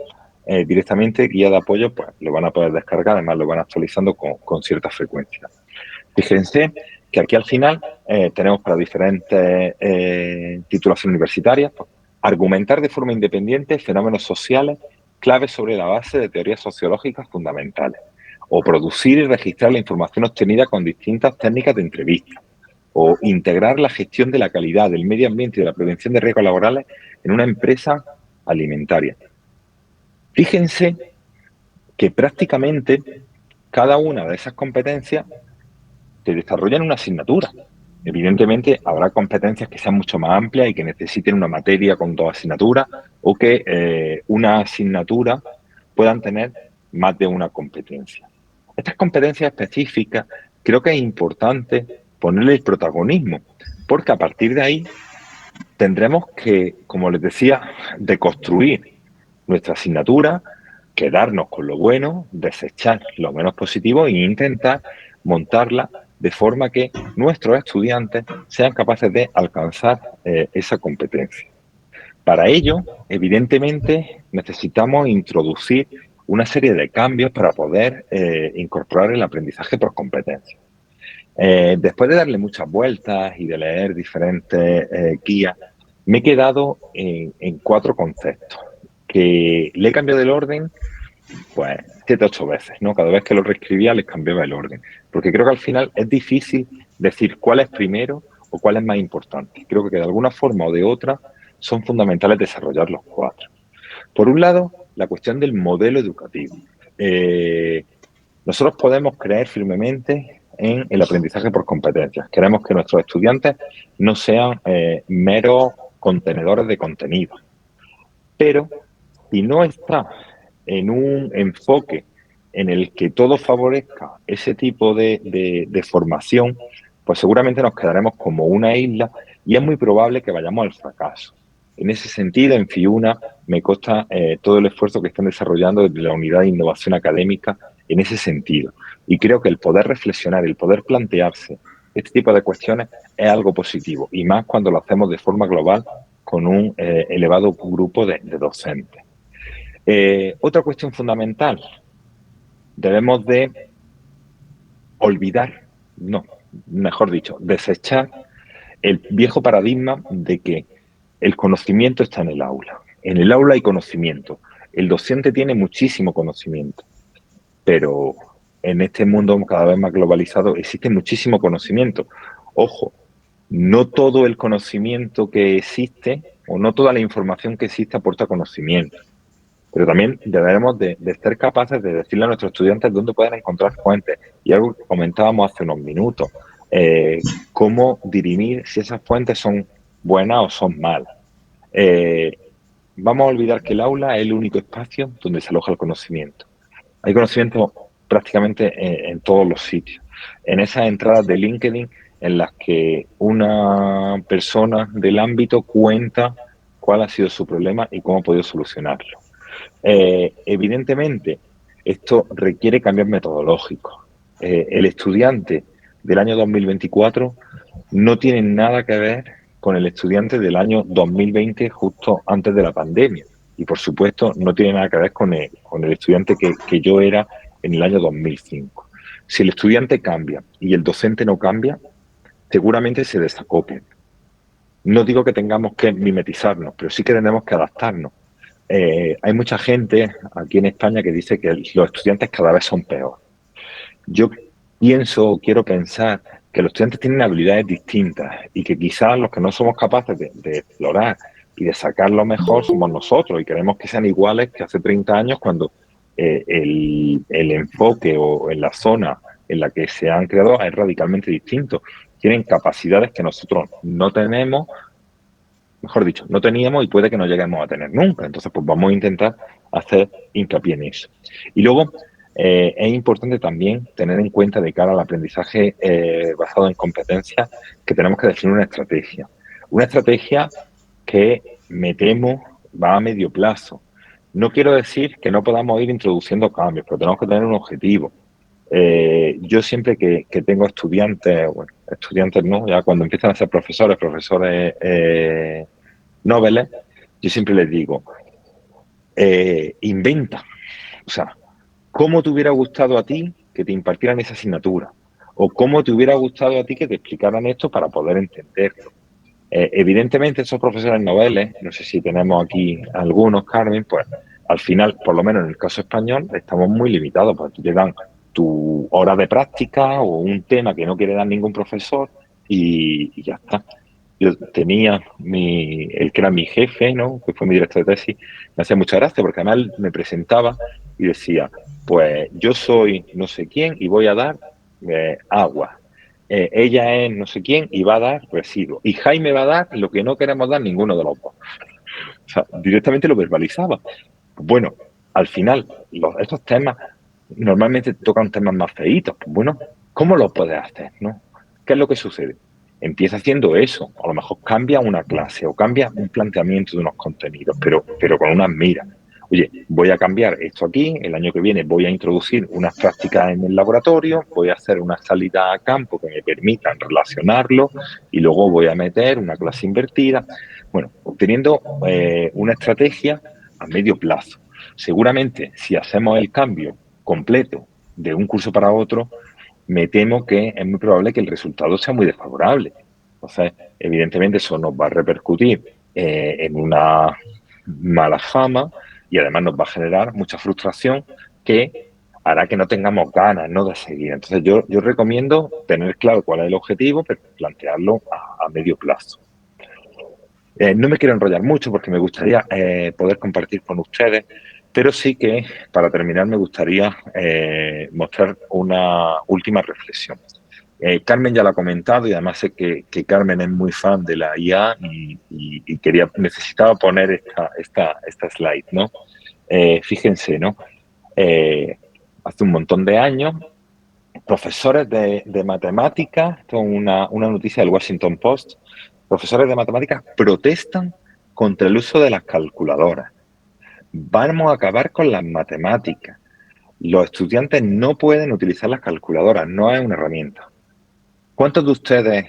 directamente guía de apoyo, pues lo van a poder descargar, además lo van actualizando con cierta frecuencia. Fíjense que aquí al final tenemos para diferentes titulaciones universitarias, pues, argumentar de forma independiente fenómenos sociales claves sobre la base de teorías sociológicas fundamentales, o producir y registrar la información obtenida con distintas técnicas de entrevista, o integrar la gestión de la calidad, del medio ambiente y de la prevención de riesgos laborales en una empresa alimentaria. Fíjense que prácticamente cada una de esas competencias se desarrolla en una asignatura. Evidentemente habrá competencias que sean mucho más amplias y que necesiten una materia con 2 asignaturas o que una asignatura puedan tener más de una competencia. Estas competencias específicas creo que es importante ponerle el protagonismo, porque a partir de ahí tendremos que, como les decía, deconstruir nuestra asignatura, quedarnos con lo bueno, desechar lo menos positivo e intentar montarla de forma que nuestros estudiantes sean capaces de alcanzar esa competencia. Para ello, evidentemente, necesitamos introducir una serie de cambios para poder incorporar el aprendizaje por competencia. Después de darle muchas vueltas y de leer diferentes guías, me he quedado en 4 conceptos que le he cambiado el orden pues 7 o 8 veces, ¿no? Cada vez que lo reescribía les cambiaba el orden, porque creo que al final es difícil decir cuál es primero o cuál es más importante. Creo que de alguna forma o de otra son fundamentales desarrollar los 4. Por un lado, la cuestión del modelo educativo. Nosotros podemos creer firmemente en el aprendizaje por competencias. Queremos que nuestros estudiantes no sean meros contenedores de contenido. Pero si no está en un enfoque en el que todo favorezca ese tipo de formación, pues seguramente nos quedaremos como una isla y es muy probable que vayamos al fracaso. En ese sentido, en FIUNA me consta todo el esfuerzo que están desarrollando desde la Unidad de Innovación Académica en ese sentido. Y creo que el poder reflexionar, el poder plantearse este tipo de cuestiones es algo positivo, y más cuando lo hacemos de forma global con un elevado grupo de docentes. Otra cuestión fundamental, debemos de olvidar, no, mejor dicho, desechar el viejo paradigma de que el conocimiento está en el aula. En el aula hay conocimiento. El docente tiene muchísimo conocimiento, pero en este mundo cada vez más globalizado existe muchísimo conocimiento. Ojo, no todo el conocimiento que existe o no toda la información que existe aporta conocimiento. Pero también deberemos de ser capaces de decirle a nuestros estudiantes dónde pueden encontrar fuentes. Y algo que comentábamos hace unos minutos, cómo dirimir si esas fuentes son buenas o son malas. Eh, Vamos a olvidar que el aula es el único espacio donde se aloja el conocimiento. Hay conocimiento prácticamente en todos los sitios. En esas entradas de LinkedIn en las que una persona del ámbito cuenta cuál ha sido su problema y cómo ha podido solucionarlo. Evidentemente, esto requiere cambios metodológicos. El estudiante del año 2024 no tiene nada que ver con el estudiante del año 2020, justo antes de la pandemia. Y, por supuesto, no tiene nada que ver con el estudiante que yo era en el año 2005. Si el estudiante cambia y el docente no cambia, seguramente se desacoplen. No digo que tengamos que mimetizarnos, pero sí que tenemos que adaptarnos. Hay mucha gente aquí en España que dice que los estudiantes cada vez son peores. Yo quiero pensar que los estudiantes tienen habilidades distintas y que quizás los que no somos capaces de explorar y de sacar lo mejor somos nosotros y queremos que sean iguales que hace 30 años cuando el enfoque o en la zona en la que se han creado es radicalmente distinto. Tienen capacidades que nosotros no tenemos, mejor dicho, no teníamos y puede que no lleguemos a tener nunca. Entonces, pues vamos a intentar hacer hincapié en eso. Y luego, es importante también tener en cuenta de cara al aprendizaje basado en competencias que tenemos que definir una estrategia. Una estrategia que me temo va a medio plazo. No quiero decir que no podamos ir introduciendo cambios, pero tenemos que tener un objetivo. Yo siempre que tengo estudiantes, bueno, estudiantes no, ya cuando empiezan a ser profesores noveles, yo siempre les digo, inventa. O sea, ¿cómo te hubiera gustado a ti que te impartieran esa asignatura? ¿O cómo te hubiera gustado a ti que te explicaran esto para poder entenderlo? Evidentemente, esos profesores noveles, no sé si tenemos aquí algunos, Carmen, pues al final, por lo menos en el caso español, estamos muy limitados, porque te dan tu hora de práctica o un tema que no quiere dar ningún profesor y ya está. Yo tenía el que era mi jefe, ¿no? Que fue mi director de tesis, me hacía mucha gracia porque además él me presentaba y decía, pues yo soy no sé quién y voy a dar agua. Ella es no sé quién y va a dar residuos. Y Jaime va a dar lo que no queremos dar ninguno de los dos. O sea, directamente lo verbalizaba. Bueno, al final, estos temas normalmente tocan temas más feitos. Pues bueno, ¿cómo lo puedes hacer? ¿No? ¿Qué es lo que sucede? Empieza haciendo eso. A lo mejor cambia una clase o cambia un planteamiento de unos contenidos, pero con unas miras. Oye, voy a cambiar esto aquí, el año que viene voy a introducir unas prácticas en el laboratorio, voy a hacer una salida a campo que me permitan relacionarlo y luego voy a meter una clase invertida. Bueno, obteniendo una estrategia a medio plazo. Seguramente, si hacemos el cambio completo de un curso para otro, me temo que es muy probable que el resultado sea muy desfavorable. Entonces, evidentemente, eso nos va a repercutir en una mala fama y además nos va a generar mucha frustración que hará que no tengamos ganas, ¿no?, de seguir. Entonces, yo recomiendo tener claro cuál es el objetivo, pero plantearlo a medio plazo. No me quiero enrollar mucho porque me gustaría poder compartir con ustedes, pero sí que para terminar me gustaría mostrar una última reflexión. Carmen ya lo ha comentado y además sé que Carmen es muy fan de la IA y necesitaba poner esta slide, ¿no? Fíjense, ¿no? Hace un montón de años, profesores de matemáticas, esto es una noticia del Washington Post, profesores de matemáticas protestan contra el uso de las calculadoras. Vamos a acabar con las matemáticas. Los estudiantes no pueden utilizar las calculadoras, no es una herramienta. ¿Cuántos de ustedes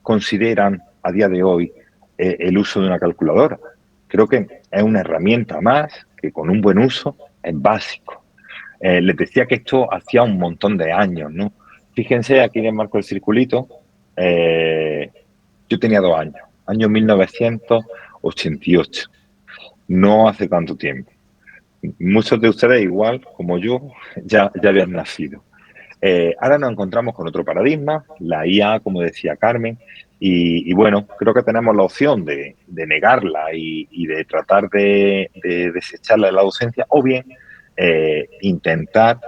consideran a día de hoy el uso de una calculadora? Creo que es una herramienta más que con un buen uso es básico. Les decía que esto hacía un montón de años, ¿no? Fíjense, aquí en el marco del circulito, yo tenía 2 años, año 1988, no hace tanto tiempo. Muchos de ustedes, igual como yo, ya habían nacido. Ahora nos encontramos con otro paradigma, la IA, como decía Carmen, y bueno, creo que tenemos la opción de negarla y de tratar de desecharla de la docencia, o bien intentar,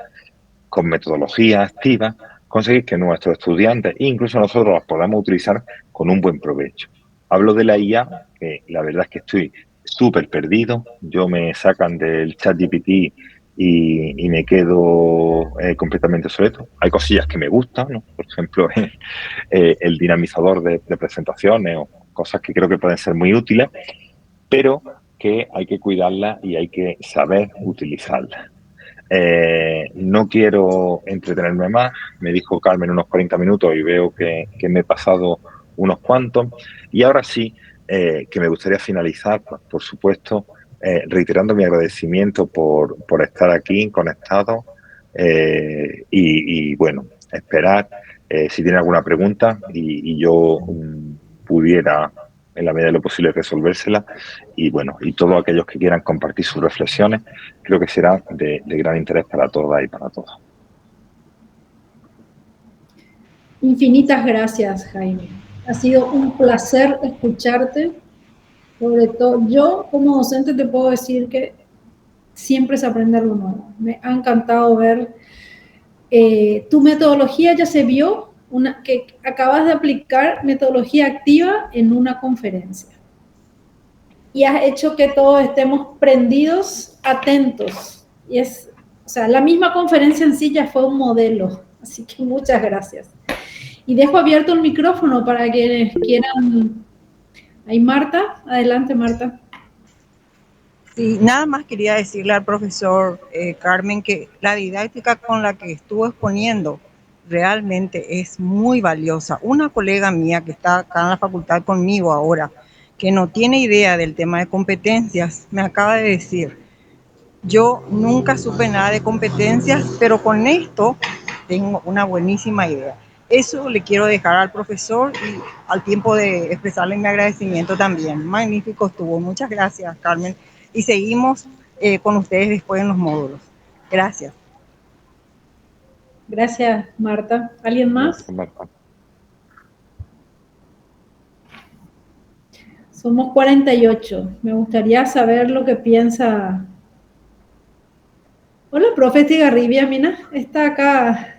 con metodología activa, conseguir que nuestros estudiantes, e incluso nosotros, las podamos utilizar con un buen provecho. Hablo de la IA, que la verdad es que estoy súper perdido. Yo me sacan del chat GPT y me quedo completamente obsoleto. Hay cosillas que me gustan, ¿no? Por ejemplo, el dinamizador de presentaciones o cosas que creo que pueden ser muy útiles, pero que hay que cuidarlas y hay que saber utilizarlas. No quiero entretenerme más, me dijo Carmen unos 40 minutos y veo que me he pasado unos cuantos. Y ahora sí, que me gustaría finalizar, pues, por supuesto, reiterando mi agradecimiento por estar aquí conectado y, bueno, esperar si tiene alguna pregunta y yo pudiera, en la medida de lo posible, resolvérsela. Y bueno, y todos aquellos que quieran compartir sus reflexiones, creo que será de gran interés para todas y para todos. Infinitas gracias, Jaime. Ha sido un placer escucharte. Sobre todo, yo como docente te puedo decir que siempre es aprender algo nuevo. Me ha encantado ver tu metodología ya se vio, que acabas de aplicar metodología activa en una conferencia. Y has hecho que todos estemos prendidos, atentos. Y es, o sea, la misma conferencia en sí ya fue un modelo. Así que muchas gracias. Y dejo abierto el micrófono para quienes quieran. Ahí Marta, adelante Marta. Sí, nada más quería decirle al profesor Carmen que la didáctica con la que estuvo exponiendo realmente es muy valiosa. Una colega mía que está acá en la facultad conmigo ahora, que no tiene idea del tema de competencias, me acaba de decir, yo nunca supe nada de competencias, pero con esto tengo una buenísima idea. Eso le quiero dejar al profesor y al tiempo de expresarle mi agradecimiento también. Magnífico estuvo. Muchas gracias, Carmen. Y seguimos con ustedes después en los módulos. Gracias. Gracias, Marta. ¿Alguien más? Gracias, Marta. Somos 48. Me gustaría saber lo que piensa. Hola, profe Estigarribia, Mina. Está acá.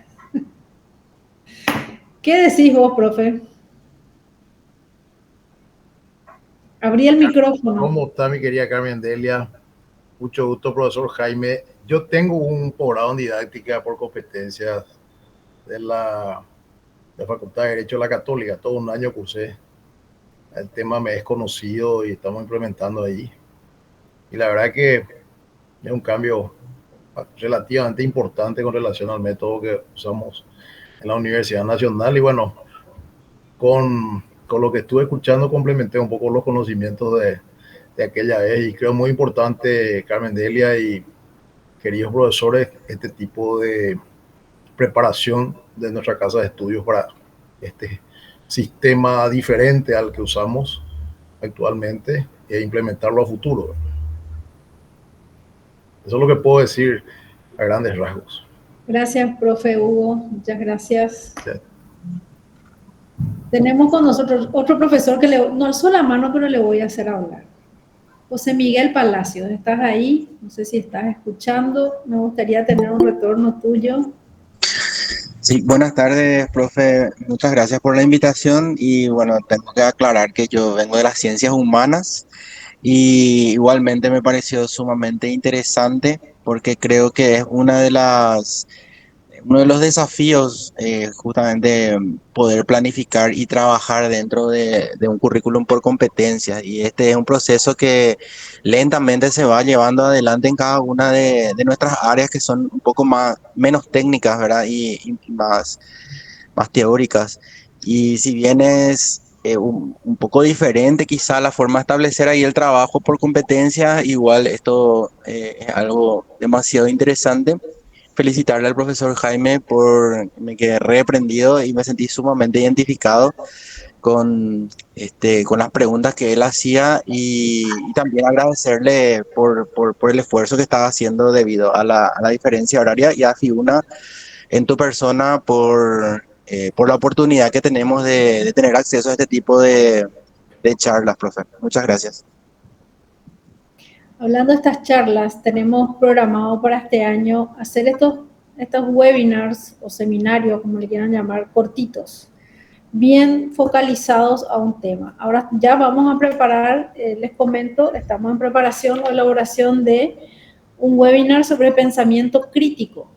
¿Qué decís vos, profe? Abrí el micrófono. ¿Cómo está mi querida Carmen Delia? Mucho gusto, profesor Jaime. Yo tengo un posgrado en didáctica por competencias de la Facultad de Derecho de la Católica. Todo un año cursé. El tema me es conocido y estamos implementando ahí. Y la verdad que es un cambio relativamente importante con relación al método que usamos en la Universidad Nacional. Y bueno, con lo que estuve escuchando complementé un poco los conocimientos de aquella vez y creo muy importante, Carmen Delia y queridos profesores, este tipo de preparación de nuestra casa de estudios para este sistema diferente al que usamos actualmente e implementarlo a futuro. Eso es lo que puedo decir a grandes rasgos. Gracias, profe Hugo. Muchas gracias. Sí. Tenemos con nosotros otro profesor que no alzó la mano, pero le voy a hacer hablar. José Miguel Palacios, ¿estás ahí? No sé si estás escuchando. Me gustaría tener un retorno tuyo. Sí, buenas tardes, profe. Muchas gracias por la invitación y bueno, tengo que aclarar que yo vengo de las ciencias humanas y igualmente me pareció sumamente interesante porque creo que es uno de los desafíos justamente poder planificar y trabajar dentro de un currículum por competencias y este es un proceso que lentamente se va llevando adelante en cada una de nuestras áreas que son un poco menos técnicas, ¿verdad? Y más teóricas. Y si bien es un poco diferente quizá la forma de establecer ahí el trabajo por competencias, igual esto es algo demasiado interesante felicitarle al profesor Jaime por, me quedé reprendido y me sentí sumamente identificado con las preguntas que él hacía y también agradecerle por el esfuerzo que estaba haciendo debido a la diferencia horaria y a Fiuna en tu persona por la oportunidad que tenemos de tener acceso a este tipo de charlas, profe. Muchas gracias. Hablando de estas charlas, tenemos programado para este año hacer estos webinars o seminarios, como le quieran llamar, cortitos, bien focalizados a un tema. Ahora ya vamos a preparar, les comento, estamos en preparación o elaboración de un webinar sobre pensamiento crítico,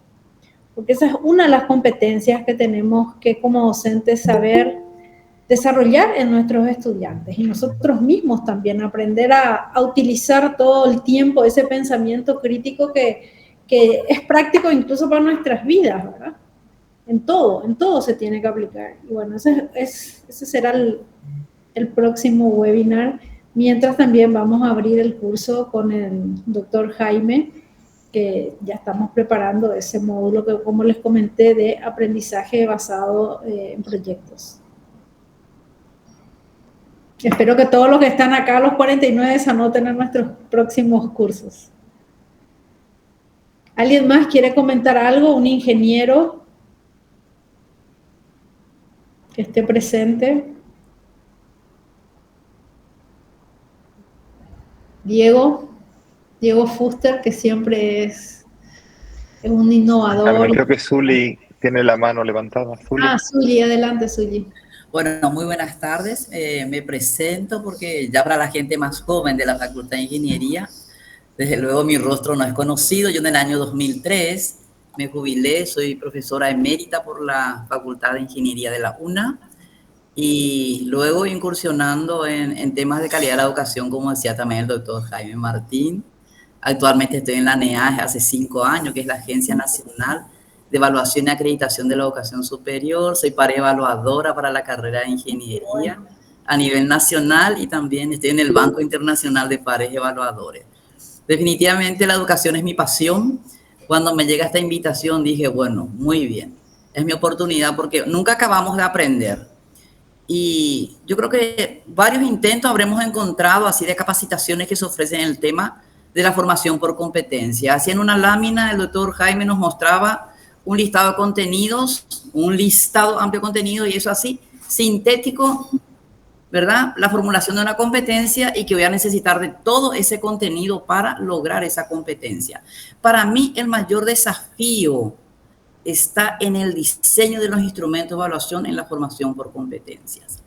porque esa es una de las competencias que tenemos que como docentes saber desarrollar en nuestros estudiantes y nosotros mismos también aprender a utilizar todo el tiempo ese pensamiento crítico que es práctico incluso para nuestras vidas, ¿verdad? En todo se tiene que aplicar. Y bueno, ese será el próximo webinar, mientras también vamos a abrir el curso con el doctor Jaime, que ya estamos preparando ese módulo que, como les comenté, de aprendizaje basado en proyectos. Espero que todos los que están acá, los 49, se anoten en nuestros próximos cursos. ¿Alguien más quiere comentar algo? ¿Un ingeniero que esté presente? Diego Fuster, que siempre es un innovador. Creo que Zuli tiene la mano levantada. Zuli. Zuli, adelante, Zuli. Bueno, muy buenas tardes. Me presento porque ya para la gente más joven de la Facultad de Ingeniería, desde luego mi rostro no es conocido. Yo en el año 2003 me jubilé, soy profesora emérita por la Facultad de Ingeniería de la UNA y luego incursionando en temas de calidad de la educación, como decía también el doctor Jaime Martín. Actualmente estoy en la NEAGE hace 5 años, que es la Agencia Nacional de Evaluación y Acreditación de la Educación Superior. Soy pareevaluadora para la carrera de Ingeniería a nivel nacional y también estoy en el Banco Internacional de Pares Evaluadores. Definitivamente la educación es mi pasión. Cuando me llega esta invitación dije, bueno, muy bien, es mi oportunidad porque nunca acabamos de aprender. Y yo creo que varios intentos habremos encontrado así de capacitaciones que se ofrecen en el tema de la formación por competencia. Así en una lámina el doctor Jaime nos mostraba un listado de contenidos, un listado amplio de contenido y eso así, sintético, ¿verdad? La formulación de una competencia y que voy a necesitar de todo ese contenido para lograr esa competencia. Para mí el mayor desafío está en el diseño de los instrumentos de evaluación en la formación por competencias.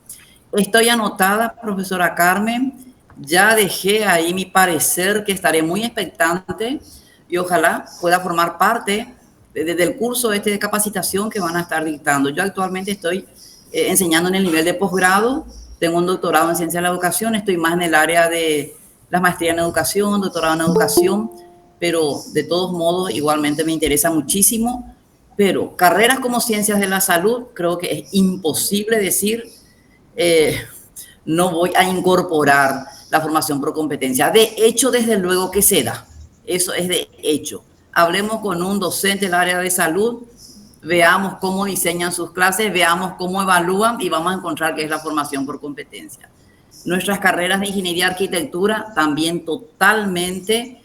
Estoy anotada, profesora Carmen, ya dejé ahí mi parecer que estaré muy expectante y ojalá pueda formar parte del curso de capacitación que van a estar dictando. Yo actualmente estoy enseñando en el nivel de posgrado, tengo un doctorado en ciencia de la educación, estoy más en el área de las maestrías en educación, doctorado en educación, pero de todos modos igualmente me interesa muchísimo. Pero carreras como ciencias de la salud, creo que es imposible decir, no voy a incorporar la formación por competencia. De hecho, desde luego que se da. Eso es de hecho. Hablemos con un docente del área de salud, veamos cómo diseñan sus clases, veamos cómo evalúan y vamos a encontrar qué es la formación por competencia. Nuestras carreras de ingeniería y arquitectura también totalmente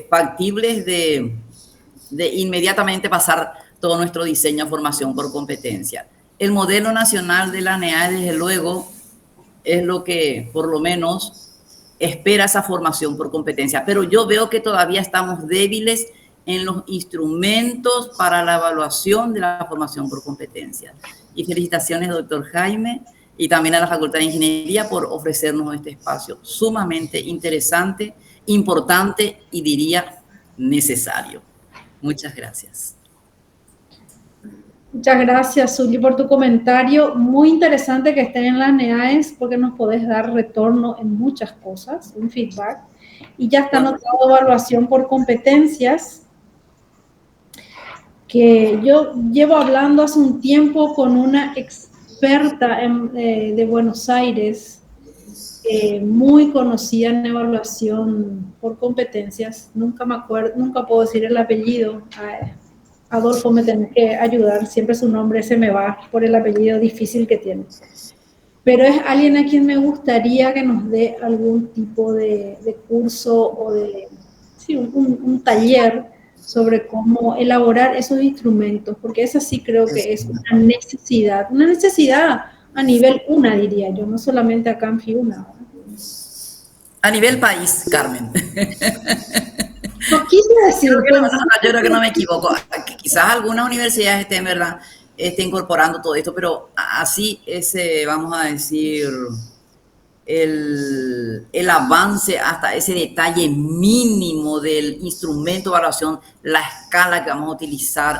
factibles de inmediatamente pasar todo nuestro diseño a formación por competencia. El modelo nacional de la NEAGE, desde luego, es lo que por lo menos espera esa formación por competencia, pero yo veo que todavía estamos débiles en los instrumentos para la evaluación de la formación por competencia. Y felicitaciones, doctor Jaime, y también a la Facultad de Ingeniería por ofrecernos este espacio sumamente interesante, importante y diría necesario. Muchas gracias. Muchas gracias, Zuli, por tu comentario. Muy interesante que estén en las NEAES porque nos podés dar retorno en muchas cosas, un feedback. Y ya está anotado evaluación por competencias, que yo llevo hablando hace un tiempo con una experta de Buenos Aires, muy conocida en evaluación por competencias. Nunca me acuerdo, nunca puedo decir el apellido. Adolfo, me tenés que ayudar, siempre su nombre se me va por el apellido difícil que tiene. Pero es alguien a quien me gustaría que nos dé algún tipo de curso o de sí, un taller sobre cómo elaborar esos instrumentos, porque esa sí creo que es una necesidad a nivel UNA, diría yo, no solamente acá en FIUNA. A nivel país, Carmen. No quise decir. Yo creo que no me equivoco. Quizás algunas universidades estén, ¿verdad?, incorporando todo esto, pero así vamos a decir, el avance hasta ese detalle mínimo del instrumento de evaluación, la escala que vamos a utilizar,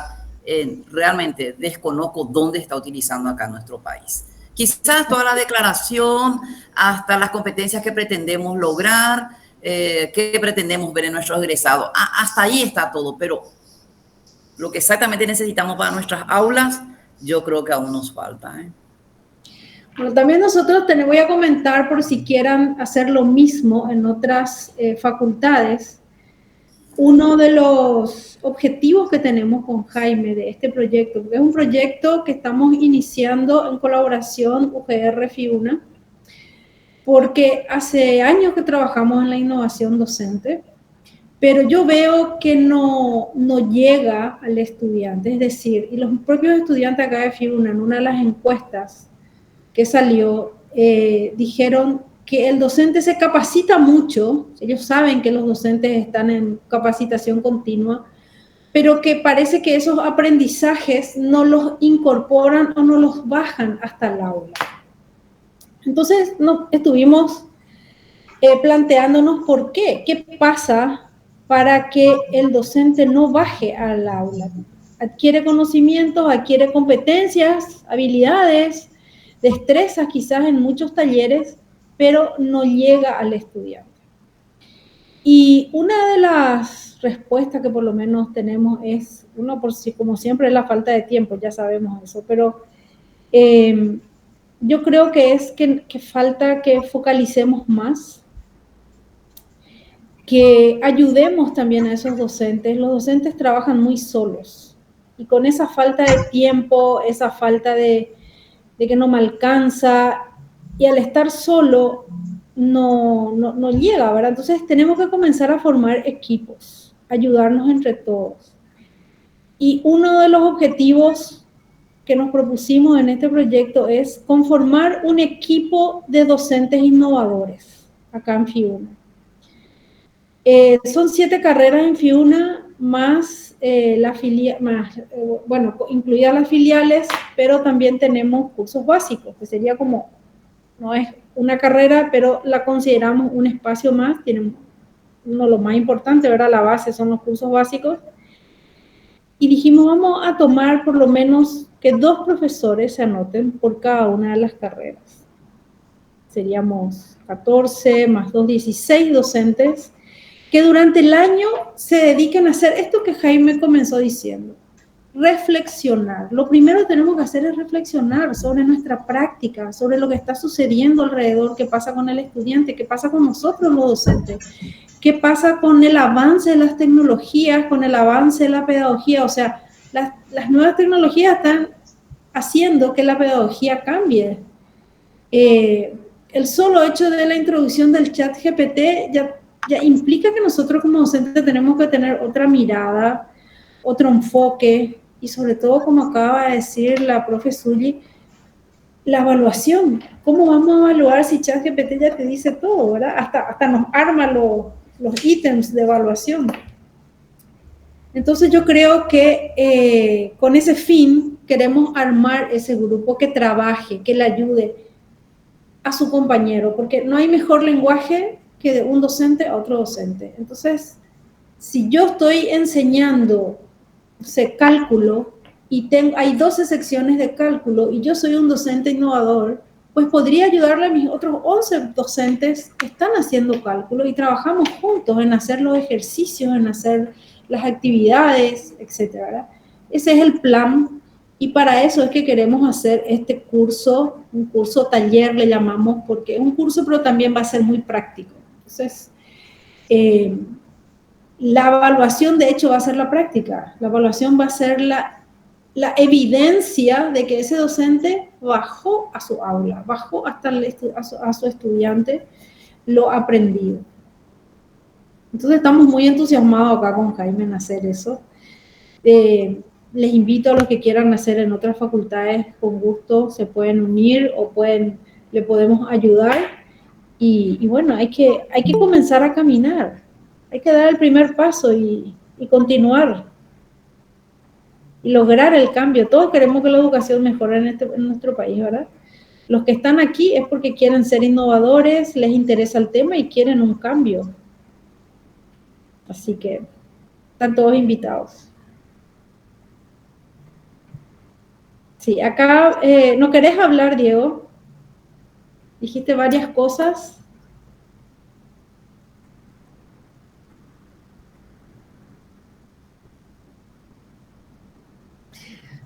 realmente desconozco dónde está utilizando acá en nuestro país. Quizás toda la declaración, hasta las competencias que pretendemos lograr, que pretendemos ver en nuestros egresados, hasta ahí está todo, pero lo que exactamente necesitamos para nuestras aulas, yo creo que aún nos falta. Bueno, también nosotros voy a comentar por si quieran hacer lo mismo en otras facultades. Uno de los objetivos que tenemos con Jaime de este proyecto, porque es un proyecto que estamos iniciando en colaboración UGR-FIUNA, porque hace años que trabajamos en la innovación docente, pero yo veo que no llega al estudiante, es decir, y los propios estudiantes acá de FIUNA, en una de las encuestas que salió, dijeron que el docente se capacita mucho, ellos saben que los docentes están en capacitación continua, pero que parece que esos aprendizajes no los incorporan o no los bajan hasta el aula. Entonces estuvimos planteándonos por qué pasa para que el docente no baje al aula. Adquiere conocimientos, adquiere competencias, habilidades, destrezas quizás en muchos talleres, pero no llega al estudiante. Y una de las respuestas que por lo menos tenemos es, como siempre, es la falta de tiempo, ya sabemos eso, pero yo creo que es que falta que focalicemos más, que ayudemos también a esos docentes. Los docentes trabajan muy solos y con esa falta de tiempo, esa falta de que no me alcanza, y al estar solo no llega, ¿verdad? Entonces tenemos que comenzar a formar equipos, ayudarnos entre todos. Y uno de los objetivos que nos propusimos en este proyecto es conformar un equipo de docentes innovadores acá en FIUNA. Son 7 carreras en FIUNA, más incluidas las filiales, pero también tenemos cursos básicos, que sería como, no es una carrera, pero la consideramos un espacio más, tiene uno de los más importantes, ¿verdad? La base son los cursos básicos. Y dijimos, vamos a tomar por lo menos que 2 profesores se anoten por cada una de las carreras. Seríamos 14 más 2, 16 docentes que durante el año se dediquen a hacer esto que Jaime comenzó diciendo, reflexionar. Lo primero que tenemos que hacer es reflexionar sobre nuestra práctica, sobre lo que está sucediendo alrededor, qué pasa con el estudiante, qué pasa con nosotros los docentes, qué pasa con el avance de las tecnologías, con el avance de la pedagogía. O sea, las nuevas tecnologías están haciendo que la pedagogía cambie. El solo hecho de la introducción del chat GPT ya implica que nosotros como docentes tenemos que tener otra mirada, otro enfoque, y sobre todo, como acaba de decir la profe Zully, la evaluación. ¿Cómo vamos a evaluar si ChatGPT ya te dice todo, verdad? Hasta nos arma los ítems de evaluación. Entonces yo creo que con ese fin queremos armar ese grupo que trabaje, que le ayude a su compañero, porque no hay mejor lenguaje que de un docente a otro docente. Entonces, si yo estoy enseñando cálculo y hay 12 secciones de cálculo y yo soy un docente innovador, pues podría ayudarle a mis otros 11 docentes que están haciendo cálculo y trabajamos juntos en hacer los ejercicios, en hacer las actividades, etcétera. Ese es el plan Y para eso es que queremos hacer este curso, un curso taller le llamamos, porque es un curso pero también va a ser muy práctico. Entonces, la evaluación de hecho va a ser la práctica, la evaluación va a ser la evidencia de que ese docente bajó a su aula, bajó hasta a su estudiante lo aprendido. Entonces estamos muy entusiasmados acá con Jaime en hacer eso. Les invito a los que quieran hacer en otras facultades, con gusto se pueden unir o le podemos ayudar. Y bueno, hay que comenzar a caminar, hay que dar el primer paso y continuar y lograr el cambio. Todos queremos que la educación mejore en nuestro país, ¿verdad? Los que están aquí es porque quieren ser innovadores, les interesa el tema y quieren un cambio. Así que están todos invitados. Sí, acá, ¿no querés hablar, Diego? Dijiste varias cosas.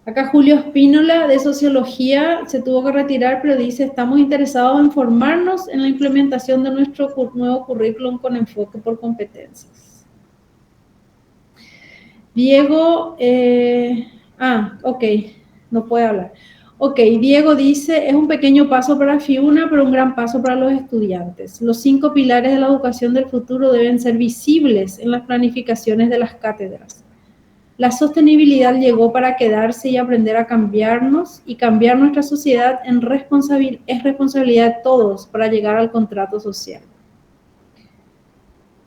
Acá Julio Espínola, de Sociología, se tuvo que retirar, pero dice, estamos interesados en formarnos en la implementación de nuestro nuevo currículum con enfoque por competencias. Diego, ok, no puede hablar. Ok, Diego dice, es un pequeño paso para Fiuna, pero un gran paso para los estudiantes. Los 5 pilares de la educación del futuro deben ser visibles en las planificaciones de las cátedras. La sostenibilidad llegó para quedarse y aprender a cambiarnos y cambiar nuestra sociedad es responsabilidad de todos para llegar al contrato social.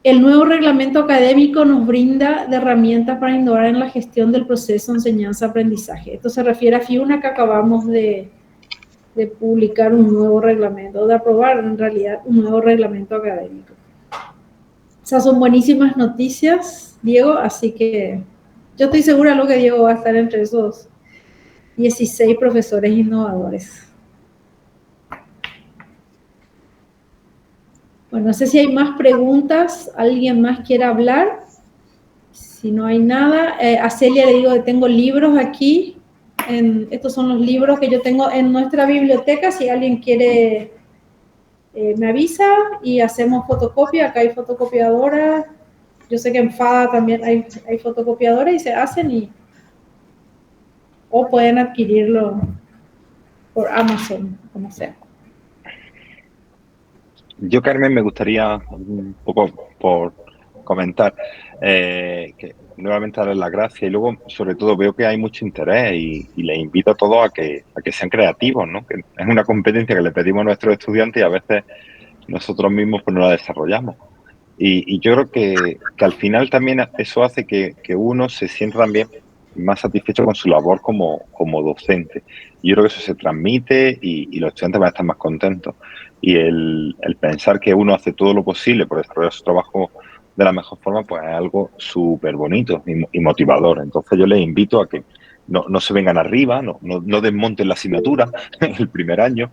El nuevo reglamento académico nos brinda de herramientas para innovar en la gestión del proceso de enseñanza-aprendizaje. Esto se refiere a Fiuna, que acabamos de publicar un nuevo reglamento, de aprobar en realidad un nuevo reglamento académico. Esas son buenísimas noticias, Diego, así que yo estoy segura de lo que Diego va a estar entre esos 16 profesores innovadores. Bueno, no sé si hay más preguntas, ¿alguien más quiere hablar? Si no hay nada, a Celia le digo que tengo libros aquí, estos son los libros que yo tengo en nuestra biblioteca, si alguien quiere, me avisa y hacemos fotocopia, acá hay fotocopiadora, yo sé que en FADA también hay fotocopiadora y se hacen o pueden adquirirlo por Amazon, como sea. Yo, Carmen, me gustaría un poco por comentar que nuevamente darles las gracias y luego, sobre todo, veo que hay mucho interés y les invito a todos a que sean creativos, ¿no? Que es una competencia que le pedimos a nuestros estudiantes y a veces nosotros mismos pues no la desarrollamos. Y yo creo que al final también eso hace que uno se sienta también más satisfecho con su labor como docente. Y yo creo que eso se transmite y los estudiantes van a estar más contentos. Y el pensar que uno hace todo lo posible por desarrollar su trabajo de la mejor forma, pues es algo súper bonito y motivador. Entonces yo les invito a que no se vengan arriba, no desmonten la asignatura el primer año,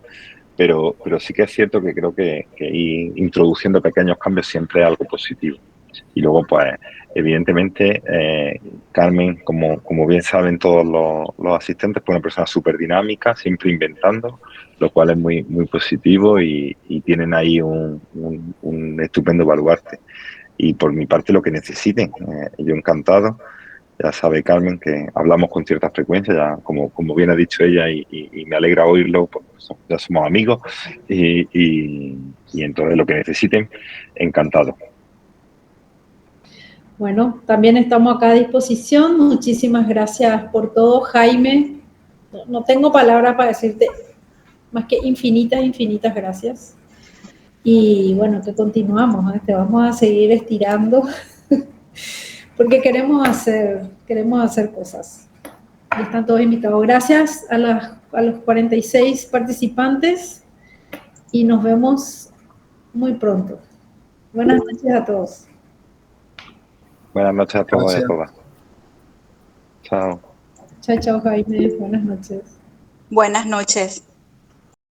pero sí que es cierto que creo que ir introduciendo pequeños cambios siempre es algo positivo. Y luego, pues, evidentemente, Carmen, como bien saben todos los asistentes, pues una persona súper dinámica, siempre inventando, lo cual es muy, muy positivo y tienen ahí un estupendo baluarte. Y por mi parte, lo que necesiten, yo encantado. Ya sabe Carmen que hablamos con cierta frecuencia, ya como bien ha dicho ella, y me alegra oírlo, pues ya somos amigos, y entonces lo que necesiten, encantado. Bueno, también estamos acá a disposición. Muchísimas gracias por todo, Jaime. No tengo palabras para decirte más que infinitas gracias. Y bueno, que continuamos, te vamos a seguir estirando porque queremos hacer cosas. Y están todos invitados. Gracias a los 46 participantes y nos vemos muy pronto. Buenas noches a todos. Buenas noches a todos y a todas. Chao. Chao, Jaime. Buenas noches. Buenas noches.